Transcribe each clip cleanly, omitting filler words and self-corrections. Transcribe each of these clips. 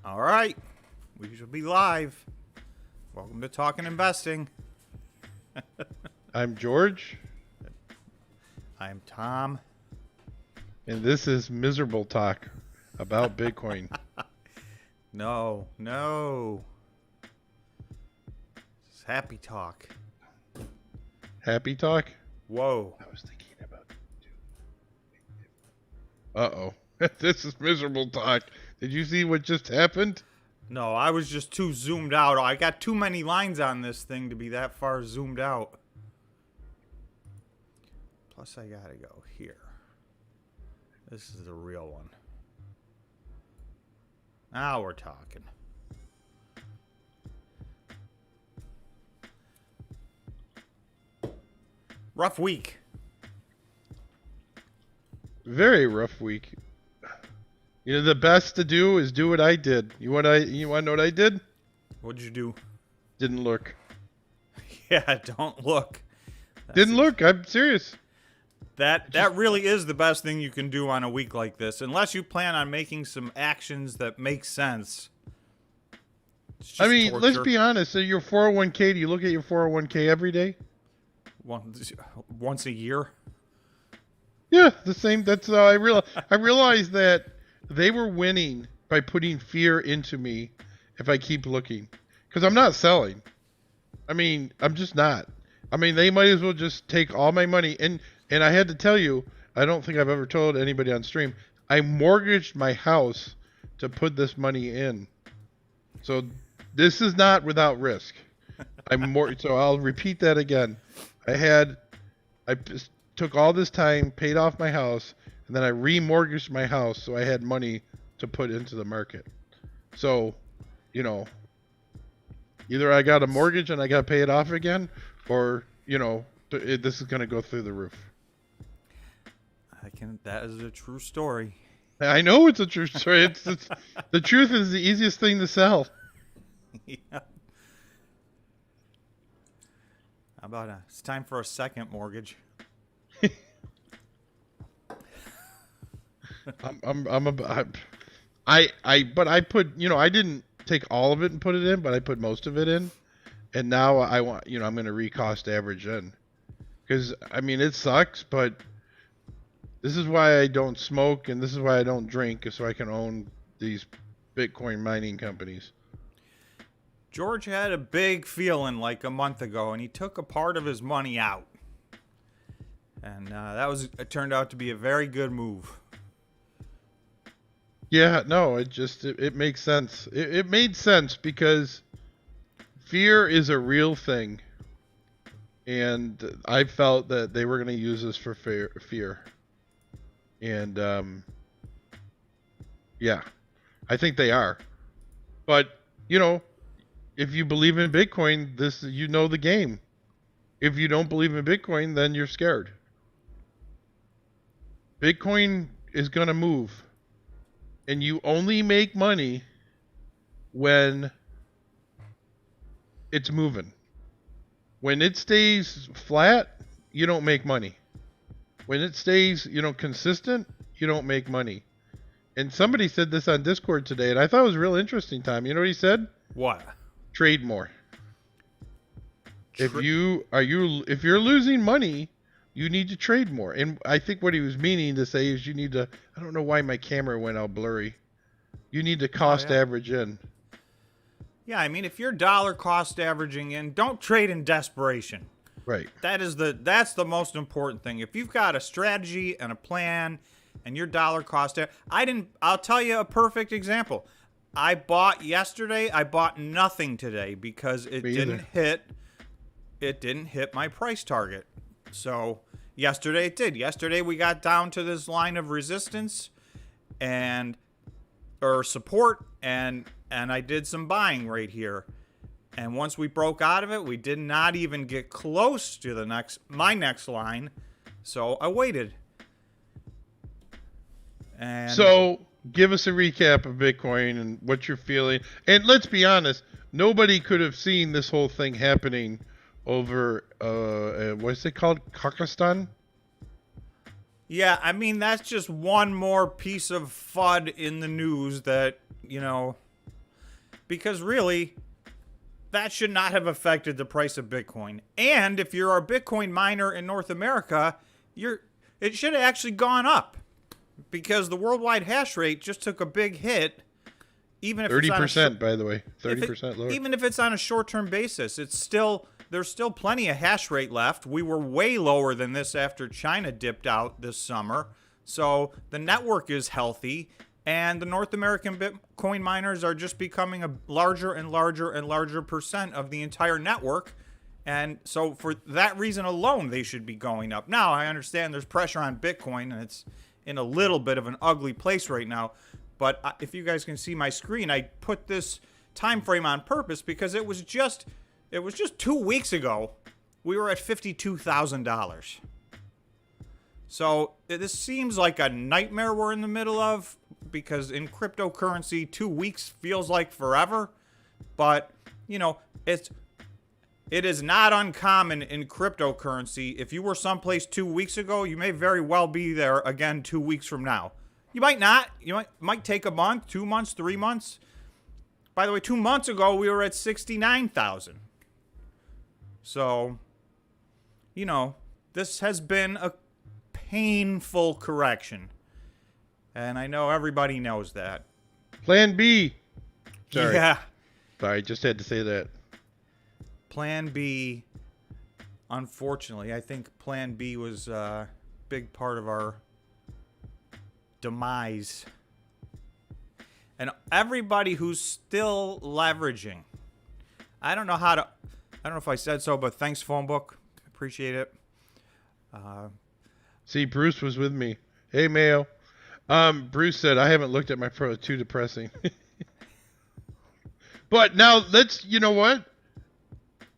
All right, we should be live. Welcome to Talking Investing. I'm George. I'm Tom. And this is Miserable Talk about Bitcoin. No. It's Happy Talk. Happy Talk? Whoa. I was thinking about Uh-oh. This is Miserable Talk. Did you see what just happened? No, I was just too zoomed out. I got too many lines on this thing to be that far zoomed out. Plus, I gotta go here. This is the real one. Now we're talking. Rough week. Very rough week. You know, the best to do is do what I did. You want to know what I did? What'd you do? Didn't look. Yeah, don't look. Didn't look. I'm serious. That really is the best thing you can do on a week like this, unless you plan on making some actions that make sense. I mean, let's be honest. So your 401k, do you look at your 401k every day? Once a year? Yeah, the same. That's I realized that they were winning by putting fear into me if I keep looking, because I'm not selling. I mean, I'm just not. I mean, they might as well just take all my money. And I had to tell you, I don't think I've ever told anybody on stream, I mortgaged my house to put this money in. So this is not without risk. So I'll repeat that again. I just took all this time, paid off my house, and then I remortgaged my house so I had money to put into the market. So, you know, either I got a mortgage and I got to pay it off again, or, you know, this is going to go through the roof. That is a true story. I know it's a true story. It's the truth is the easiest thing to sell. Yeah. How about it's time for a second mortgage? But I put, you know, I didn't take all of it and put it in, but I put most of it in, and now I want, you know, I'm going to recost average in, because I mean it sucks, but this is why I don't smoke and this is why I don't drink, so I can own these Bitcoin mining companies. George had a big feeling like a month ago, and he took a part of his money out. And it turned out to be a very good move. Yeah, no, it makes sense. It made sense because fear is a real thing. And I felt that they were going to use this for fear. And, yeah, I think they are. But, you know, if you believe in Bitcoin, you know the game. If you don't believe in Bitcoin, then you're scared. Bitcoin is going to move. And you only make money when it's moving. When it stays flat, you don't make money. When it stays, you know, consistent, you don't make money. And somebody said this on Discord today, and I thought it was real interesting, Tom. You know what he said? What? Trade more. If you're losing money, you need to trade more. And I think what he was meaning to say is you need to, I don't know why my camera went all blurry. You need to cost average in. Yeah, I mean, if you're dollar cost averaging in, don't trade in desperation. Right. That's the most important thing. If you've got a strategy and a plan and your dollar cost, I'll tell you a perfect example. I bought yesterday, I bought nothing today because it didn't hit my price target. So yesterday it did. Yesterday we got down to this line of resistance or support, and I did some buying right here. And once we broke out of it, we did not even get close to my next line. So I waited. And so give us a recap of Bitcoin and what you're feeling. And let's be honest, nobody could have seen this whole thing happening over, what's it called? Kakistan? Yeah, I mean, that's just one more piece of FUD in the news that, you know, because really, that should not have affected the price of Bitcoin. And if you're a Bitcoin miner in North America, it should have actually gone up, because the worldwide hash rate just took a big hit. Even if 30%, by the way, 30% lower. Even if it's on a short-term basis, there's still plenty of hash rate left. We were way lower than this after China dipped out this summer. So the network is healthy, and the North American Bitcoin miners are just becoming a larger and larger and larger percent of the entire network. And so for that reason alone, they should be going up. Now, I understand there's pressure on Bitcoin, and it's in a little bit of an ugly place right now. But if you guys can see my screen, I put this time frame on purpose because it was just 2 weeks ago we were at $52,000. So this seems like a nightmare we're in the middle of, because in cryptocurrency 2 weeks feels like forever. But it is not uncommon in cryptocurrency. If you were someplace 2 weeks ago, you may very well be there again 2 weeks from now. You might not. You might take a month, 2 months, 3 months. By the way, 2 months ago, we were at 69,000. So, this has been a painful correction. And I know everybody knows that. Plan B. Sorry. Yeah. Sorry, just had to say that. Plan B, unfortunately, I think Plan B was a big part of our demise. And everybody who's still leveraging, I don't know if I said so, but thanks, phone book. Appreciate it. See, Bruce was with me. Hey, Mayo. Bruce said, I haven't looked at my pro. Too depressing. But now you know what?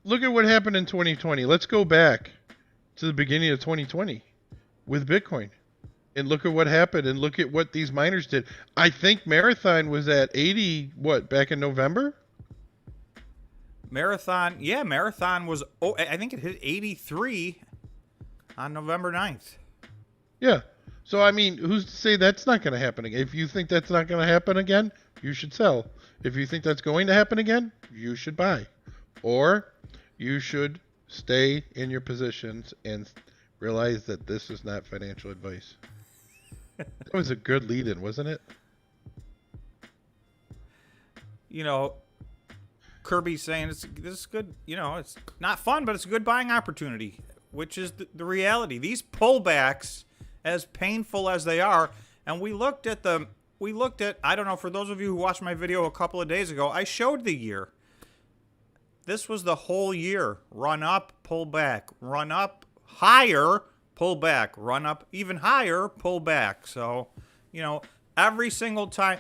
Look at what happened in 2020. Let's go back to the beginning of 2020 with Bitcoin. And look at what happened, and look at what these miners did. I think Marathon was at 80, back in November? Marathon was, I think it hit 83 on November 9th. Yeah. So, I mean, who's to say that's not going to happen again? If you think that's not going to happen again, you should sell. If you think that's going to happen again, you should buy. Or you should stay in your positions and realize that this is not financial advice. That was a good lead-in, wasn't it? Kirby's saying this is good. It's not fun, but it's a good buying opportunity, which is the reality. These pullbacks, as painful as they are, and we looked at, I don't know, for those of you who watched my video a couple of days ago, I showed the year. This was the whole year. Run up, pull back. Run up, higher, pull back. Run up even higher, pull back. So, every single time,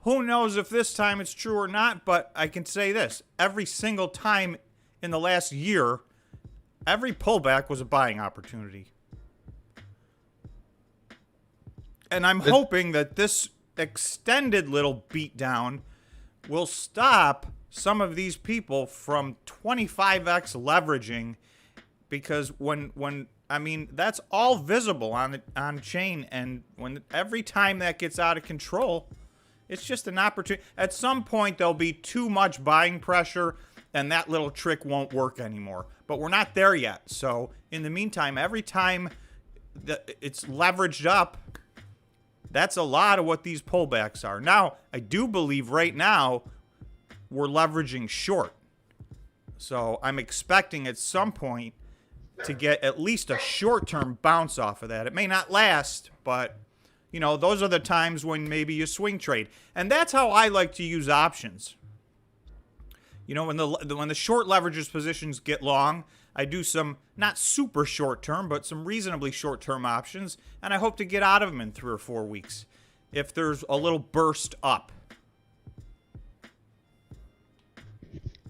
who knows if this time it's true or not, but I can say this. Every single time in the last year, every pullback was a buying opportunity. And I'm hoping that this extended little beatdown will stop some of these people from 25x leveraging, because that's all visible on chain, and every time that gets out of control, it's just an opportunity. At some point, there'll be too much buying pressure, and that little trick won't work anymore. But we're not there yet. So in the meantime, every time it's leveraged up, that's a lot of what these pullbacks are. Now, I do believe right now we're leveraging short. So I'm expecting at some point to get at least a short-term bounce off of that. It may not last, but those are the times when maybe you swing trade. And that's how I like to use options. When the short leverages positions get long, I do some not super short-term, but some reasonably short-term options, and I hope to get out of them in 3 or 4 weeks if there's a little burst up.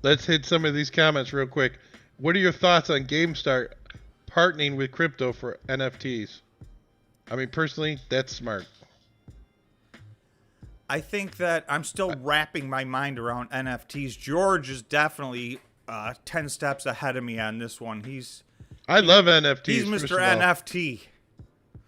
Let's hit some of these comments real quick. What are your thoughts on GameStar partnering with crypto for NFTs? I mean, personally, that's smart. I think that I'm still wrapping my mind around NFTs. George is definitely 10 steps ahead of me on this one. I love NFTs. He's Mr. NFT.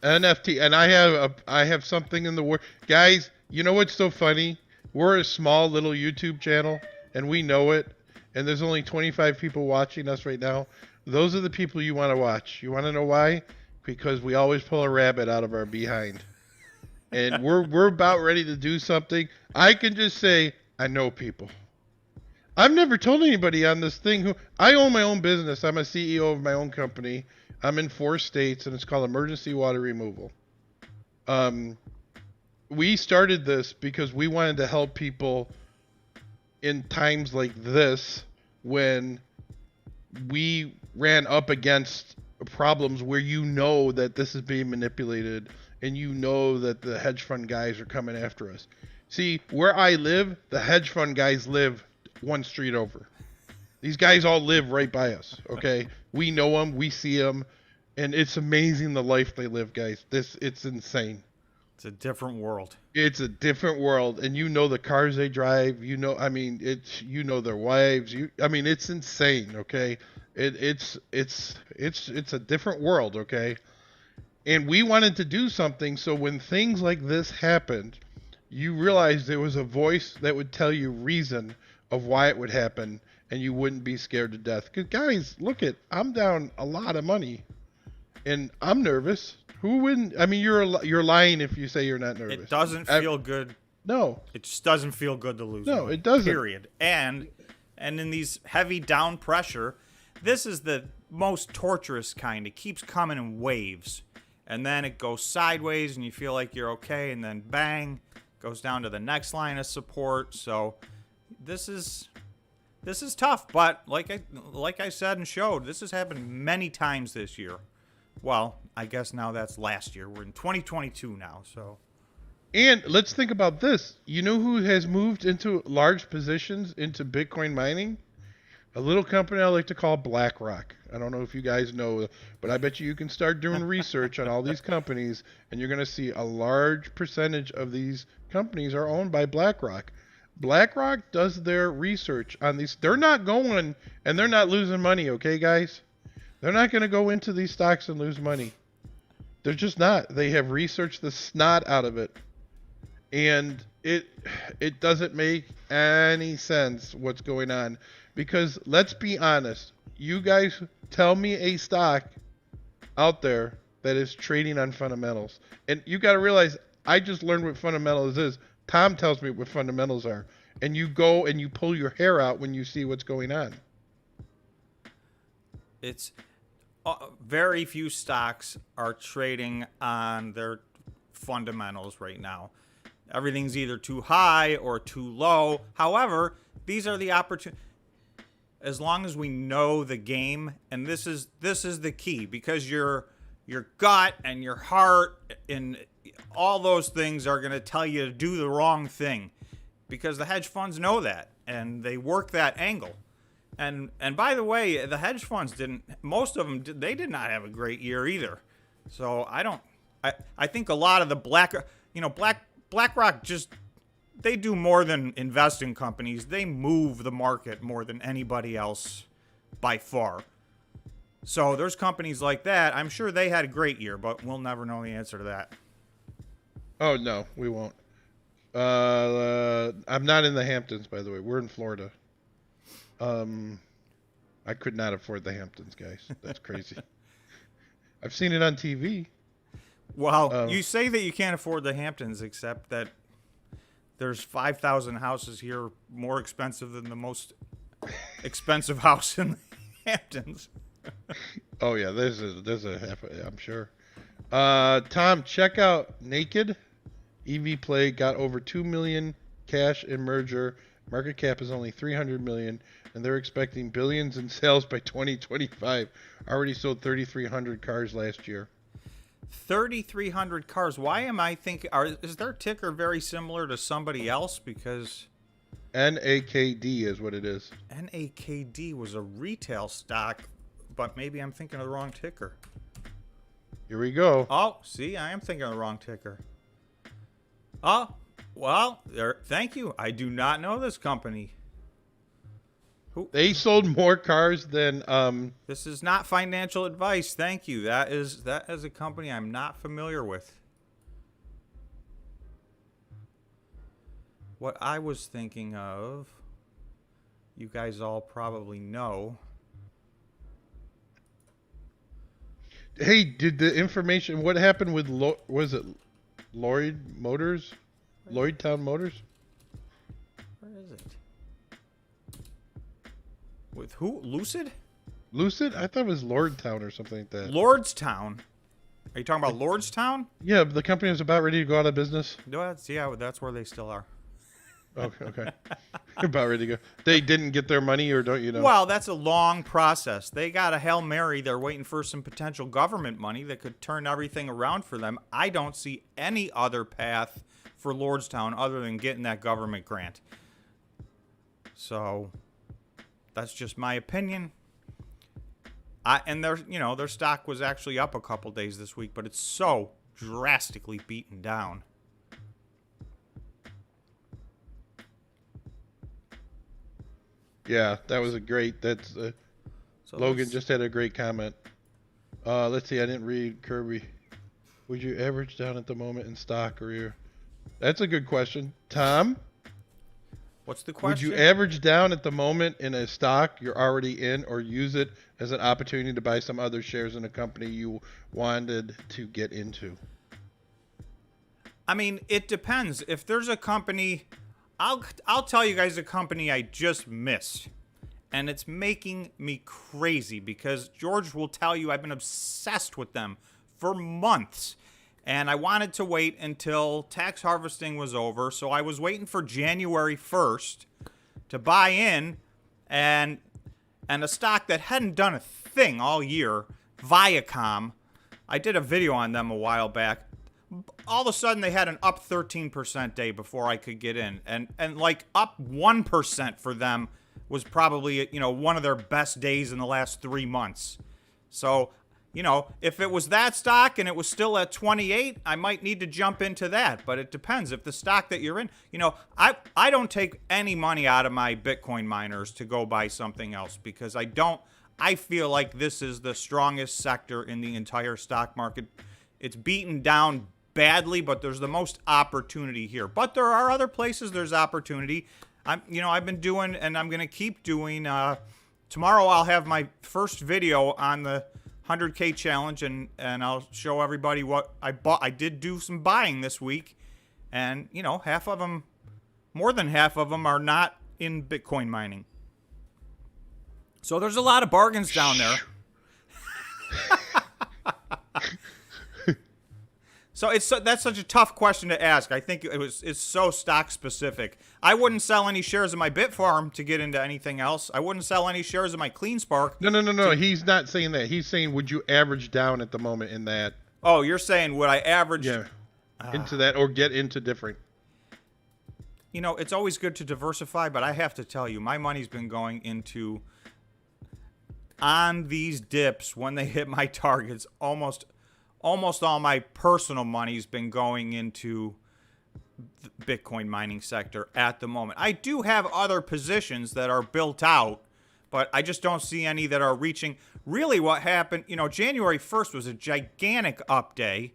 NFT, and I have something in the work. Guys, you know what's so funny? we're a small little YouTube channel, and we know it. And there's only 25 people watching us right now. Those are the people you want to watch. You want to know why? Because we always pull a rabbit out of our behind. And we're about ready to do something. I can just say, I know people. I've never told anybody on this thing I own my own business. I'm a CEO of my own company. I'm in 4 states, and it's called Emergency Water Removal. We started this because we wanted to help people in times like this when we ran up against problems where you know that this is being manipulated and you know that the hedge fund guys are coming after us. See, where I live, the hedge fund guys live 1 street over. These guys all live right by us, okay? We know them, we see them, and it's amazing the life they live, guys. It's insane. It's a different world. It's a different world, and you know the cars they drive. You know, I mean, their wives. It's insane. Okay, it's a different world. Okay, and we wanted to do something. So when things like this happened, you realized there was a voice that would tell you reason of why it would happen, and you wouldn't be scared to death. Because guys, I'm down a lot of money, and I'm nervous. Who wouldn't? I mean, you're lying if you say you're not nervous. It doesn't feel good. No. It just doesn't feel good to lose. No, money, it doesn't. Period. And in these heavy down pressure, this is the most torturous kind. It keeps coming in waves. And then it goes sideways and you feel like you're okay, and then bang, goes down to the next line of support. So this is tough, but like I said and showed, this has happened many times this year. Well, I guess now that's last year. We're in 2022 now, so. And let's think about this. You know who has moved into large positions into Bitcoin mining? A little company I like to call BlackRock. I don't know if you guys know, but I bet you can start doing research on all these companies, and you're going to see a large percentage of these companies are owned by BlackRock. BlackRock does their research on these. They're not going and they're not losing money, okay, guys? They're not going to go into these stocks and lose money. They're just not. They have researched the snot out of it. And it doesn't make any sense what's going on. Because let's be honest. You guys tell me a stock out there that is trading on fundamentals. And you got to realize, I just learned what fundamentals is. Tom tells me what fundamentals are. And you go and you pull your hair out when you see what's going on. It's very few stocks are trading on their fundamentals right now. Everything's either too high or too low. However, these are the opportunities. As long as we know the game, and this is the key, because your gut and your heart and all those things are going to tell you to do the wrong thing, because the hedge funds know that and they work that angle. And by the way, the hedge funds most of them did not have a great year either. So I think a lot of the BlackRock just, they do more than invest in companies. They move the market more than anybody else by far. So there's companies like that. I'm sure they had a great year, but we'll never know the answer to that. Oh, no, we won't. I'm not in the Hamptons, by the way. We're in Florida. I could not afford the Hamptons, guys. That's crazy. I've seen it on TV. Well, you say that you can't afford the Hamptons, except that there's 5,000 houses here more expensive than the most expensive house in the Hamptons. Oh yeah, there's a half. I'm sure. Tom, check out Naked. EV Play got over 2 million cash in merger. Market cap is only 300 million, and they're expecting billions in sales by 2025. Already sold 3,300 cars last year. 3,300 cars. Why am I thinking? Is their ticker very similar to somebody else? Because NAKD is what it is. NAKD was a retail stock, but maybe I'm thinking of the wrong ticker. Here we go. Oh, see, I am thinking of the wrong ticker. Oh, well, thank you. I do not know this company. They sold more cars than This is not financial advice. Thank you. That is a company I'm not familiar with. What I was thinking of, you guys all probably know. Hey, did the information? What happened with was it Lloyd Motors? Lloydtown Motors? Where is it? With who? Lucid? Lucid? I thought it was Lordstown or something like that. Lordstown. Are you talking about Lordstown? Yeah, the company was about ready to go out of business. No, that's where they still are. Okay. About ready to go. They didn't get their money, or don't you know? Well, that's a long process. They got a Hail Mary. They're waiting for some potential government money that could turn everything around for them. I don't see any other path for Lordstown other than getting that government grant. So that's just my opinion. And their stock was actually up a couple days this week, but it's so drastically beaten down. Yeah, that was a great. That's Logan just had a great comment. Let's see. I didn't read Kirby. Would you average down at the moment in stock or year? That's a good question, Tom. What's the question? Would you average down at the moment in a stock you're already in, or use it as an opportunity to buy some other shares in a company you wanted to get into? I mean, it depends. If there's a company, I'll tell you guys a company I just missed, and it's making me crazy because George will tell you I've been obsessed with them for months. And I wanted to wait until tax harvesting was over, so I was waiting for January 1st to buy in, and a stock that hadn't done a thing all year, Viacom. I did a video on them a while back. All of a sudden, they had an up 13% day before I could get in, and like up 1% for them was probably one of their best days in the last 3 months. So, if it was that stock and it was still at 28, I might need to jump into that. But it depends. If the stock that you're in, I don't take any money out of my Bitcoin miners to go buy something else because I feel like this is the strongest sector in the entire stock market. It's beaten down badly, but there's the most opportunity here. But there are other places there's opportunity. I've been doing, and I'm going to keep doing. Tomorrow I'll have my first video on the 100K challenge, and I'll show everybody what I bought. I did do some buying this week, and half of them, more than half of them, are not in Bitcoin mining. So there's a lot of bargains down there. So that's such a tough question to ask. I think it's so stock specific. I wouldn't sell any shares of my Bitfarm to get into anything else. I wouldn't sell any shares of my CleanSpark. No. He's not saying that. He's saying, would you average down at the moment in that? Oh, you're saying would I average? Yeah, into that or get into different. It's always good to diversify, but I have to tell you, my money's been going into, on these dips when they hit my targets, almost all my personal money's been going into the Bitcoin mining sector at the moment. I do have other positions that are built out, but I just don't see any that are reaching. Really what happened, January 1st was a gigantic up day,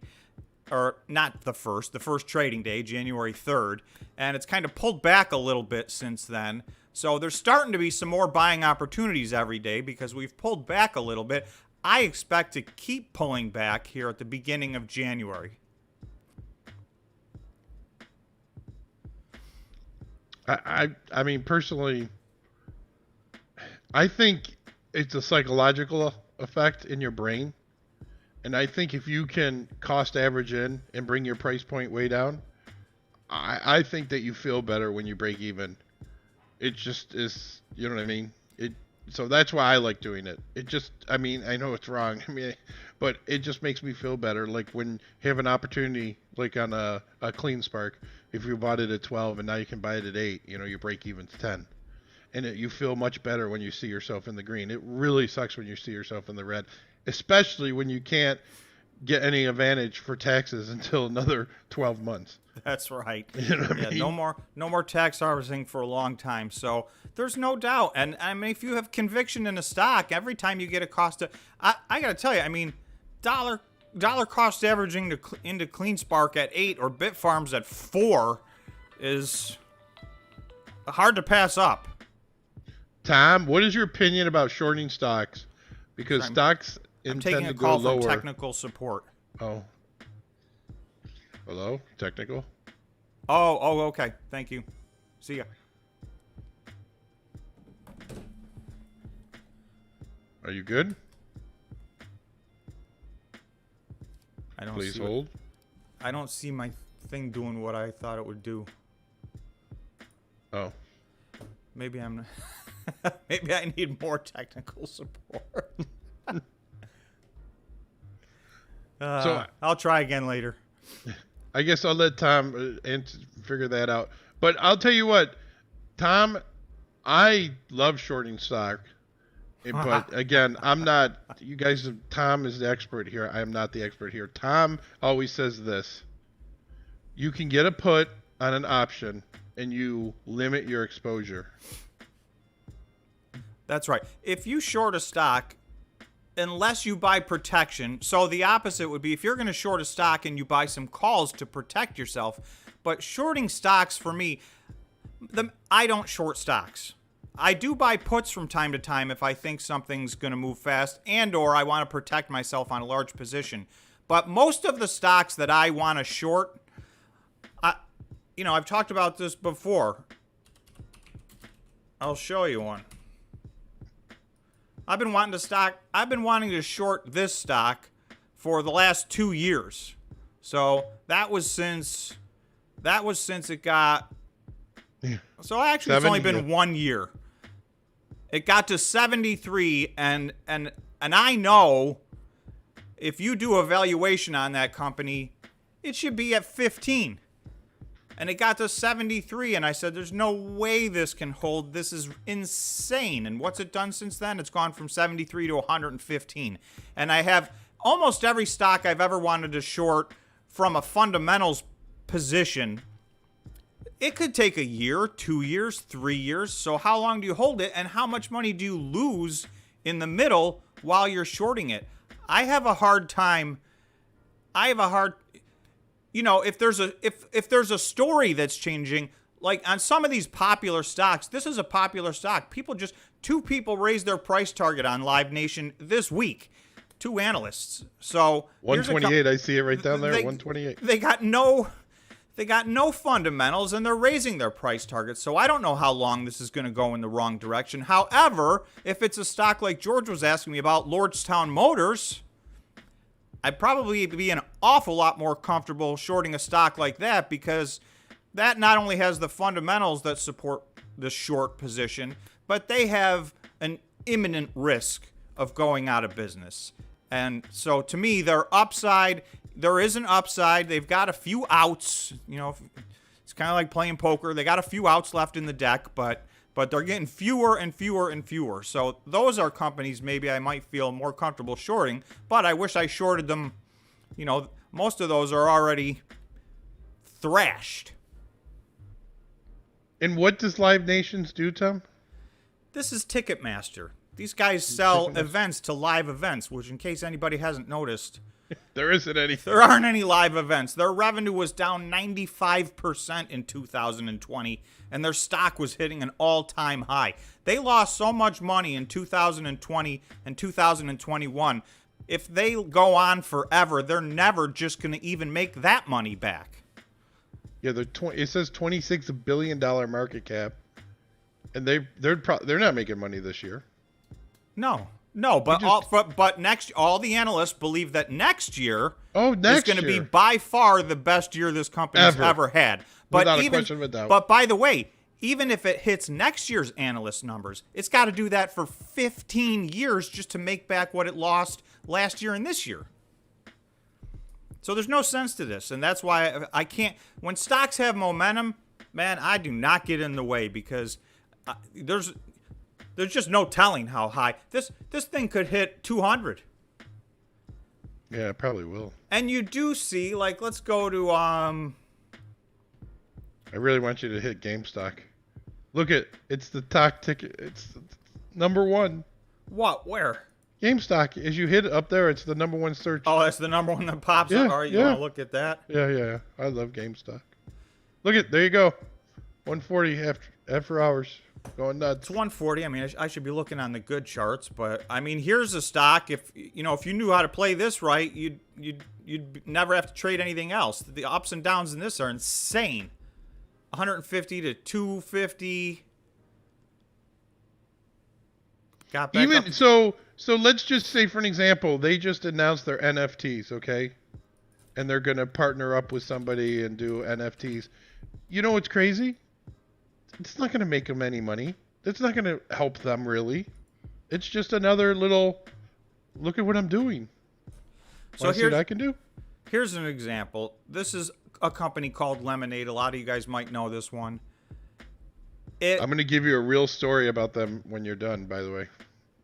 or not the first trading day, January 3rd, and it's kind of pulled back a little bit since then. So there's starting to be some more buying opportunities every day because we've pulled back a little bit. I expect to keep pulling back here at the beginning of January. I mean, personally, I think it's a psychological effect in your brain. And I think if you can cost average in and bring your price point way down, I think that you feel better when you break even. It just is, you know what I mean? So that's why I like doing it. I know it's wrong. But it just makes me feel better. Like when you have an opportunity, like on a CleanSpark, if you bought it at 12 and now you can buy it at 8, your break even's 10. And you feel much better when you see yourself in the green. It really sucks when you see yourself in the red, especially when you can't get any advantage for taxes until another 12 months. That's right. You know what I mean? No more tax harvesting for a long time. So there's no doubt. And I mean, if you have conviction in a stock, every time you get a cost of, I got to tell you, dollar cost averaging into CleanSpark at 8 or Bitfarms at 4 is hard to pass up. Tom, what is your opinion about shorting stocks? Because stocks I'm intend taking a to go call lower. from technical support. Oh. Hello? Technical? Oh, okay. Thank you. See ya. Are you good? I don't Please see hold. I don't see my thing doing what I thought it would do. Oh. Maybe I'm maybe I need more technical support. So I'll try again later. I guess I'll let Tom figure that out. But I'll tell you what, Tom, I love shorting stock. But again, I'm not, you guys, Tom is the expert here. I am not the expert here. Tom always says this: you can get a put on an option and you limit your exposure. That's right. If you short a stock, unless you buy protection, so the opposite would be if you're going to short a stock and you buy some calls to protect yourself. But shorting stocks, for me, I don't short stocks. I do buy puts from time to time if I think something's going to move fast and or I want to protect myself on a large position. But most of the stocks that I want to short, I've talked about this before. I'll show you one. I've been wanting to short this stock for the last 2 years. So that was since it got. So actually, it's only been 1 year. It got to 73, and I know if you do a valuation on that company, it should be at 15. And it got to 73, and I said, there's no way this can hold. This is insane. And what's it done since then? It's gone from 73 to 115. And I have almost every stock I've ever wanted to short from a fundamentals position. It could take a year, 2 years, 3 years. So how long do you hold it, and how much money do you lose in the middle while you're shorting it? I have a hard time. If there's a story that's changing, like on some of these popular stocks, this is a popular stock. Two people raised their price target on Live Nation this week. 2 analysts. So 128, I see it right down there. 128. They got no fundamentals, and they're raising their price targets. So I don't know how long this is going to go in the wrong direction. However, if it's a stock like George was asking me about, Lordstown Motors, I'd probably be an awful lot more comfortable shorting a stock like that, because that not only has the fundamentals that support the short position, but they have an imminent risk of going out of business. And so to me, there is an upside. They've got a few outs. It's kind of like playing poker. They got a few outs left in the deck, but they're getting fewer and fewer and fewer. So those are companies maybe I might feel more comfortable shorting, but I wish I shorted them. Most of those are already thrashed. And what does Live Nations do, Tom? This is Ticketmaster. These guys sell events to live events, which, in case anybody hasn't noticed, there isn't anything. There aren't any live events. Their revenue was down 95% in 2020, and their stock was hitting an all-time high. They lost so much money in 2020 and 2021. If they go on forever, they're never just going to even make that money back. Yeah, it says $26 billion market cap, and they're not making money this year. No, but all the analysts believe that next year is going to be by far the best year this company's ever had. But without a question of a doubt. But by the way, even if it hits next year's analyst numbers, it's got to do that for 15 years just to make back what it lost last year and this year. So there's no sense to this, and that's why I can't. When stocks have momentum, man, I do not get in the way, because there's just no telling how high this thing could hit 200. Yeah, it probably will. And you do see, like, let's go to I really want you to hit GameStop. Look it's the top ticket. It's number one. What? Where? GameStop. As you hit it up there, it's the number one search. Oh, that's the number one that pops up. All right, you want to look at that? Yeah. I love GameStop. There you go. 140 After hours. Going nuts. It's 140. I mean, I should be looking on the good charts, but I mean, here's a stock. If you knew how to play this right, you'd never have to trade anything else. The ups and downs in this are insane. 150 to 250. Got back up. So let's just say, for an example, they just announced their NFTs, okay? And they're going to partner up with somebody and do NFTs. You know what's crazy? It's not going to make them any money. It's not going to help them, really. It's just another little, look at what I'm doing. So here's what I can do. Here's an example. This is a company called Lemonade. A lot of you guys might know this one. I'm going to give you a real story about them when you're done, by the way.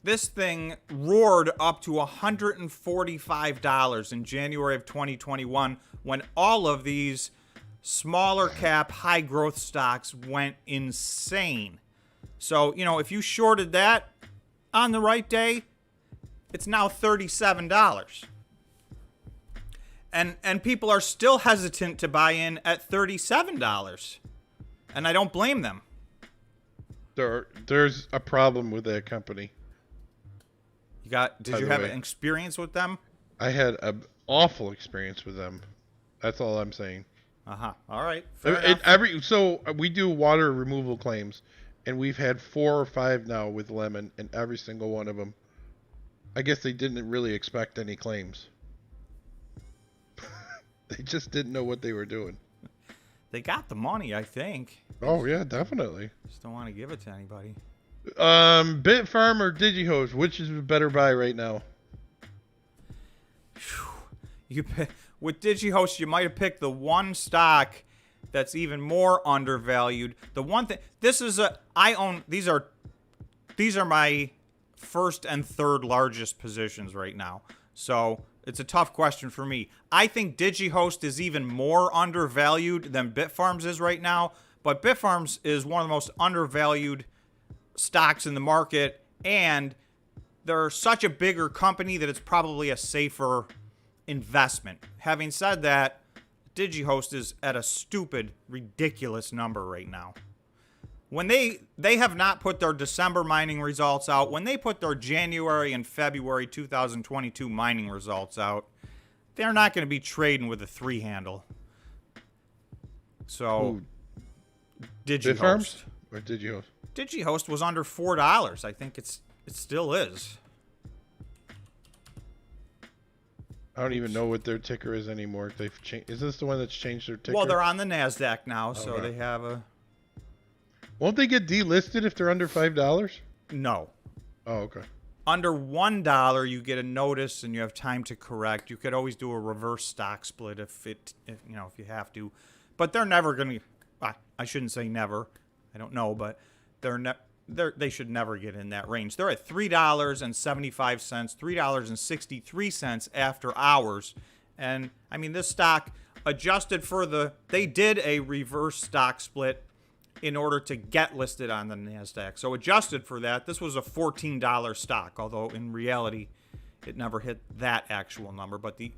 This thing roared up to $145 in January of 2021 when all of these smaller cap, high growth stocks went insane. So, if you shorted that on the right day, it's now $37. And people are still hesitant to buy in at $37. And I don't blame them. There's a problem with that company. Did you have an experience with them? I had an awful experience with them. That's all I'm saying. All right. So we do water removal claims, and we've had 4 or 5 now with Lemon, and every single one of them, I guess they didn't really expect any claims. They just didn't know what they were doing. They got the money, I think. Oh yeah, definitely. Just don't want to give it to anybody. Bitfarm or DigiHost, which is a better buy right now? With DigiHost, you might have picked the one stock that's even more undervalued. The one thing, these are my first and third largest positions right now. So it's a tough question for me. I think DigiHost is even more undervalued than Bitfarms is right now, but Bitfarms is one of the most undervalued stocks in the market, and they're such a bigger company that it's probably a safer investment. Having said that, DigiHost is at a stupid, ridiculous number right now. When they have not put their December mining results out, when they put their January and February 2022 mining results out, they're not going to be trading with a 3 handle. So, DigiHost. Bitfarms or DigiHost? DigiHost was under $4. I think it still is. I don't even know what their ticker is anymore. They've changed. Is this the one that's changed their ticker? Well, they're on the NASDAQ now, so they have a... Won't they get delisted if they're under $5? No. Oh, okay. Under $1, you get a notice and you have time to correct. You could always do a reverse stock split if you have to. But they're never going to... I shouldn't say never. I don't know, but they should never get in that range. They're at $3.75, $3.63 after hours. And, I mean, this stock adjusted for they did a reverse stock split in order to get listed on the NASDAQ. So adjusted for that, this was a $14 stock, although in reality, it never hit that actual number. But the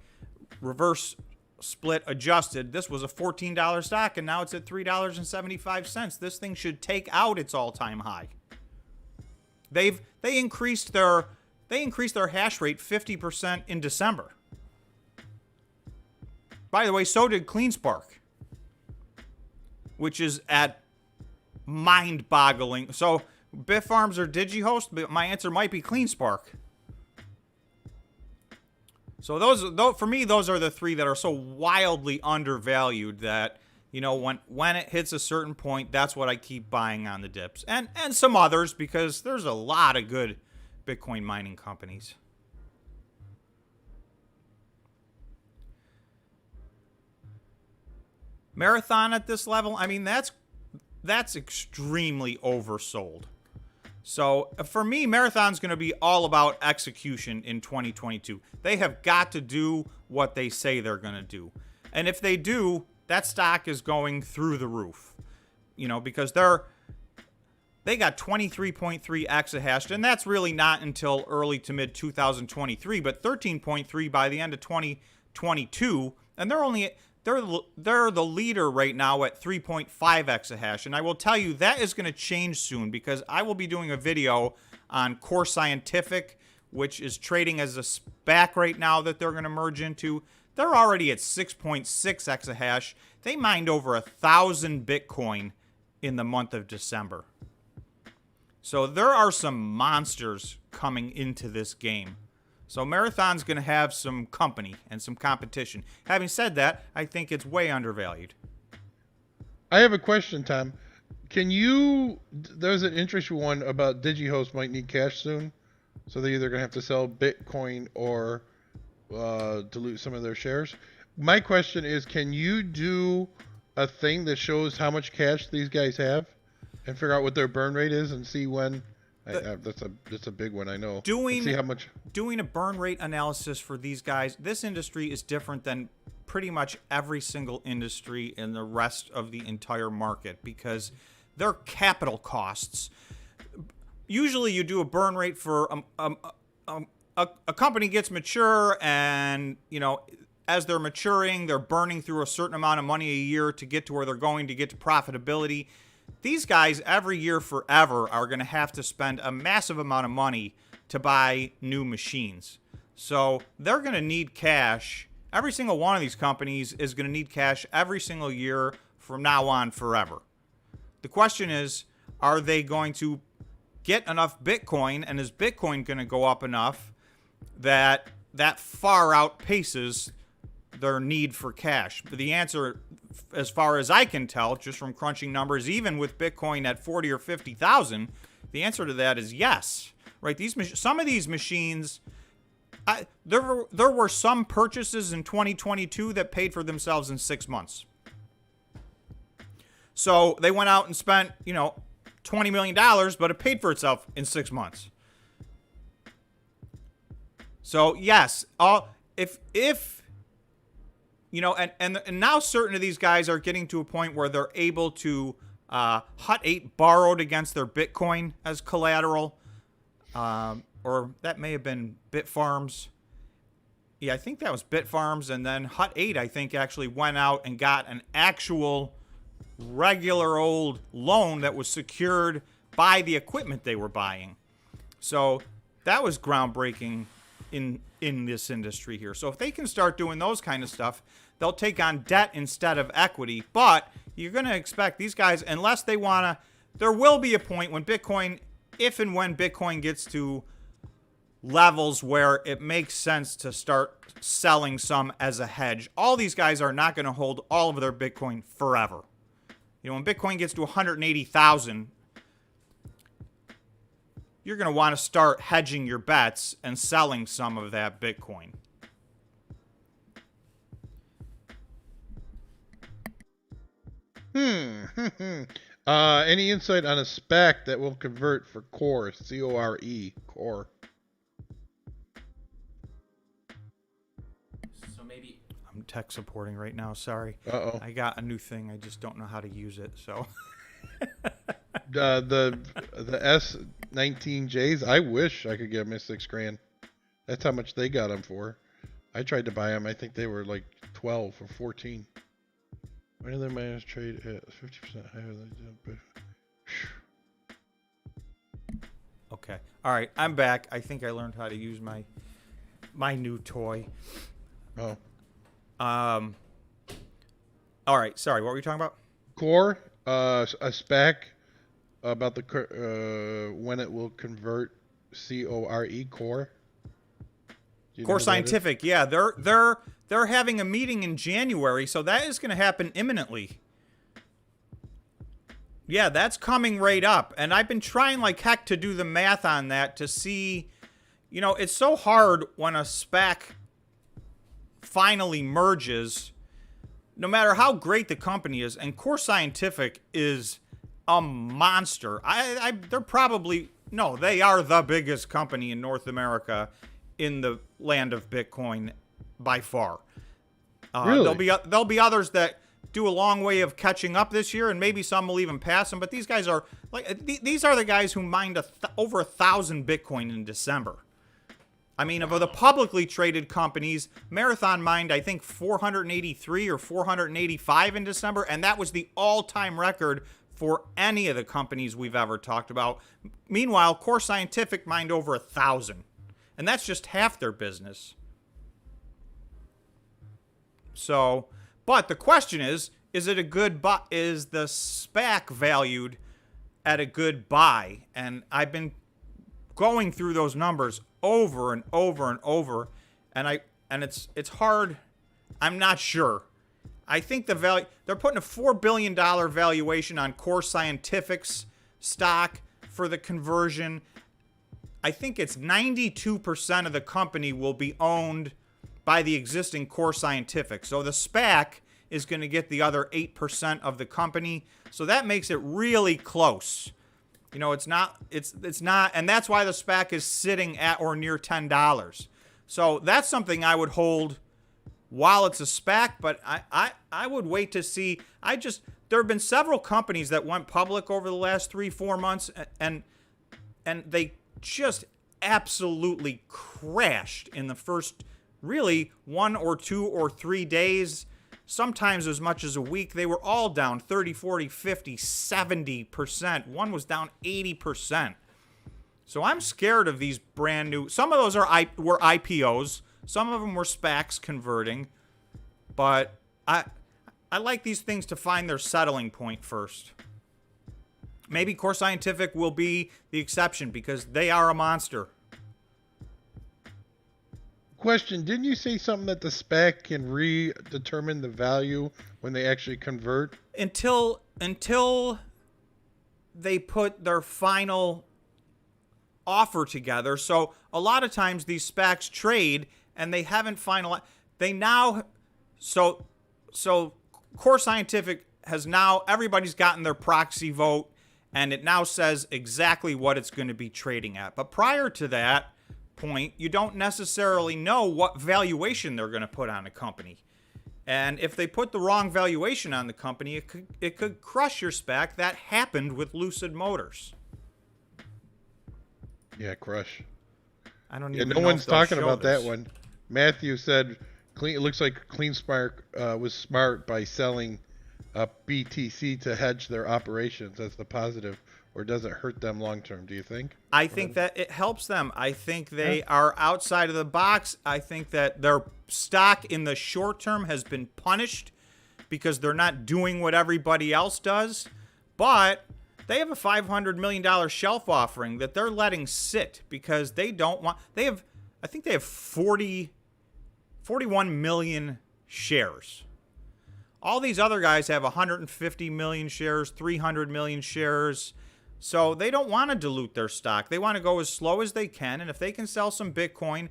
reverse split adjusted, this was a $14 stock, and now it's at $3.75. This thing should take out its all-time high. They increased their hash rate 50% in December. By the way, so did Cleanspark, which is at mind-boggling. So Bitfarms or DigiHost, but my answer might be Cleanspark. So for me, those are the 3 that are so wildly undervalued that, when it hits a certain point, that's what I keep buying on the dips. And some others, because there's a lot of good Bitcoin mining companies. Marathon at this level, I mean, that's extremely oversold. So for me, Marathon's going to be all about execution in 2022. They have got to do what they say they're going to do. And if they do, that stock is going through the roof. Because they got 23.3 exahashed, and that's really not until early to mid 2023, but 13.3 by the end of 2022. And they're the leader right now at 3.5 exahash, and I will tell you that is going to change soon because I will be doing a video on Core Scientific, which is trading as a SPAC right now that they're going to merge into. They're already at 6.6 exahash. They mined over 1,000 Bitcoin in the month of December. So there are some monsters coming into this game. So Marathon's going to have some company and some competition. Having said that, I think it's way undervalued. I have a question, Tom. Can you... There's an interesting one about DigiHost might need cash soon. So they're either going to have to sell Bitcoin or dilute some of their shares. My question is, can you do a thing that shows how much cash these guys have and figure out what their burn rate is and see when... that's a big one, I know. See how much... Doing a burn rate analysis for these guys, this industry is different than pretty much every single industry in the rest of the entire market because their capital costs. Usually you do a burn rate for a company gets mature and, you know, as they're maturing, they're burning through a certain amount of money a year to get to where they're going to get to profitability. These guys every year forever are going to have to spend a massive amount of money to buy new machines. So they're going to need cash. Every single one of these companies is going to need cash every single year from now on forever. The question is, are they going to get enough Bitcoin, and is Bitcoin going to go up enough that far outpaces their need for cash? But the answer, as far as I can tell, just from crunching numbers, even with Bitcoin at 40 or 50,000, the answer to that is yes. Right? Some of these machines, there were some purchases in 2022 that paid for themselves in 6 months. So they went out and spent, you know, $20 million, but it paid for itself in 6 months. So yes, if you know, and now certain of these guys are getting to a point where they're able to Hut 8 borrowed against their Bitcoin as collateral, or that may have been Bitfarms. Yeah, I think that was Bitfarms, and then Hut 8 I think actually went out and got an actual regular old loan that was secured by the equipment they were buying. So that was groundbreaking in this industry here. So if they can start doing those kind of stuff, they'll take on debt instead of equity. But you're going to expect these guys, unless they want to, there will be a point when Bitcoin, if and when Bitcoin gets to levels where it makes sense to start selling some as a hedge. All these guys are not going to hold all of their Bitcoin forever. You know, when Bitcoin gets to 180,000, you're going to want to start hedging your bets and selling some of that Bitcoin. Any insight on a SPAC that will convert for Core, C-O-R-E, Core? So maybe I'm tech supporting right now. Sorry. Uh-oh. I got a new thing. I just don't know how to use it. So the S19Js, I wish I could get them at $6,000. That's how much they got them for. I tried to buy them. I think they were like 12 or 14. Why did their miners trade at 50% higher than Okay. All right. I'm back. I think I learned how to use my new toy. Oh. All right. Sorry. What were you talking about? Core, a SPAC about the when it will convert, C-O-R-E, Core. Core Scientific. Yeah, they're having a meeting in January, so that is going to happen imminently. Yeah, that's coming right up. And I've been trying like heck to do the math on that to see, you know, it's so hard when a SPAC finally merges, no matter how great the company is. And Core Scientific is a monster. They're probably, no, they are the biggest company in North America in the land of Bitcoin by far. Really? There'll be others that do a long way of catching up this year, and maybe some will even pass them. But these guys are like these are the guys who mined over 1,000 Bitcoin in December. I mean, of the publicly traded companies, Marathon mined, I think, 483 or 485 in December, and that was the all-time record for any of the companies we've ever talked about. Meanwhile, Core Scientific mined over 1,000, and that's just half their business. So, but the question is it a good buy? Is the SPAC valued at a good buy? And I've been going through those numbers over and over and over, and it's hard. I'm not sure. I think the value, they're putting a $4 billion valuation on Core Scientific's stock for the conversion. I think it's 92% of the company will be owned by the existing Core Scientific. So the SPAC is going to get the other 8% of the company. So that makes it really close. You know, it's not, and that's why the SPAC is sitting at or near $10. So that's something I would hold while it's a SPAC, but I would wait to see. There have been several companies that went public over the last 3-4 months, and they just absolutely crashed in the first really 1 or 2 or 3 days. Sometimes as much as a week. They were all down 30, 40, 50, 70%. One was down 80%. So I'm scared of these brand new. Some of those were IPOs. Some of them were SPACs converting. But I like these things to find their settling point first. Maybe Core Scientific will be the exception because they are a monster. Question, didn't you say something that the SPAC can redetermine the value when they actually convert? Until they put their final offer together. So a lot of times these SPACs trade and they haven't finalized. So Core Scientific has now, everybody's gotten their proxy vote and it now says exactly what it's going to be trading at. But prior to that point, you don't necessarily know what valuation they're going to put on a company. And if they put the wrong valuation on the company, it could crush your SPAC. That happened with Lucid Motors. Yeah, crush. I don't even know. No one's talking about this. that one. Matthew said, it looks like Cleanspark was smart by selling BTC to hedge their operations. That's the positive. Or does it hurt them long term, do you think? I think that it helps them. I think they are outside of the box. I think that their stock in the short term has been punished because they're not doing what everybody else does. But they have a $500 million shelf offering that they're letting sit because they don't want. I think they have 41 million shares. All these other guys have 150 million shares, 300 million shares. So they don't want to dilute their stock. They want to go as slow as they can. And if they can sell some Bitcoin,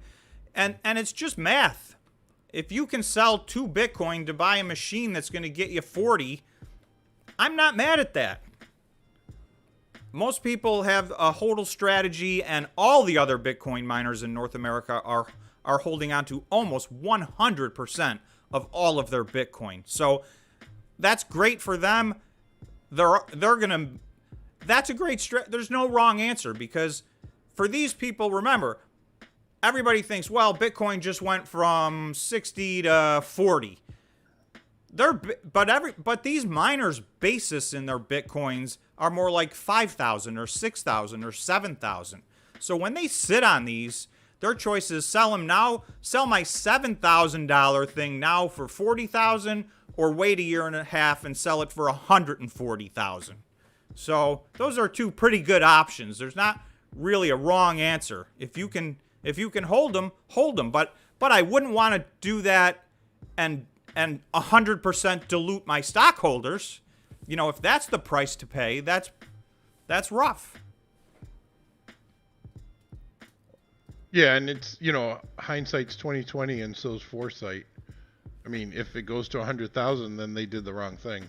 and it's just math. If you can sell 2 Bitcoin to buy a machine that's going to get you 40, I'm not mad at that. Most people have a hodl strategy, and all the other Bitcoin miners in North America are holding on to almost 100% of all of their Bitcoin. So that's great for them. They're going to... That's a great there's no wrong answer because for these people, remember, everybody thinks, well, Bitcoin just went from 60 to 40. But these miners' basis in their Bitcoins are more like 5,000 or 6,000 or 7,000. So when they sit on these, their choice is sell them now, sell my $7,000 thing now for 40,000, or wait a year and a half and sell it for 140,000. So those are 2 pretty good options. There's not really a wrong answer. If you can hold them, hold them. But I wouldn't want to do that and 100% dilute my stockholders. You know, if that's the price to pay, that's rough. Yeah, and it's, hindsight's 20/20 and so's foresight. I mean, if it goes to 100,000, then they did the wrong thing.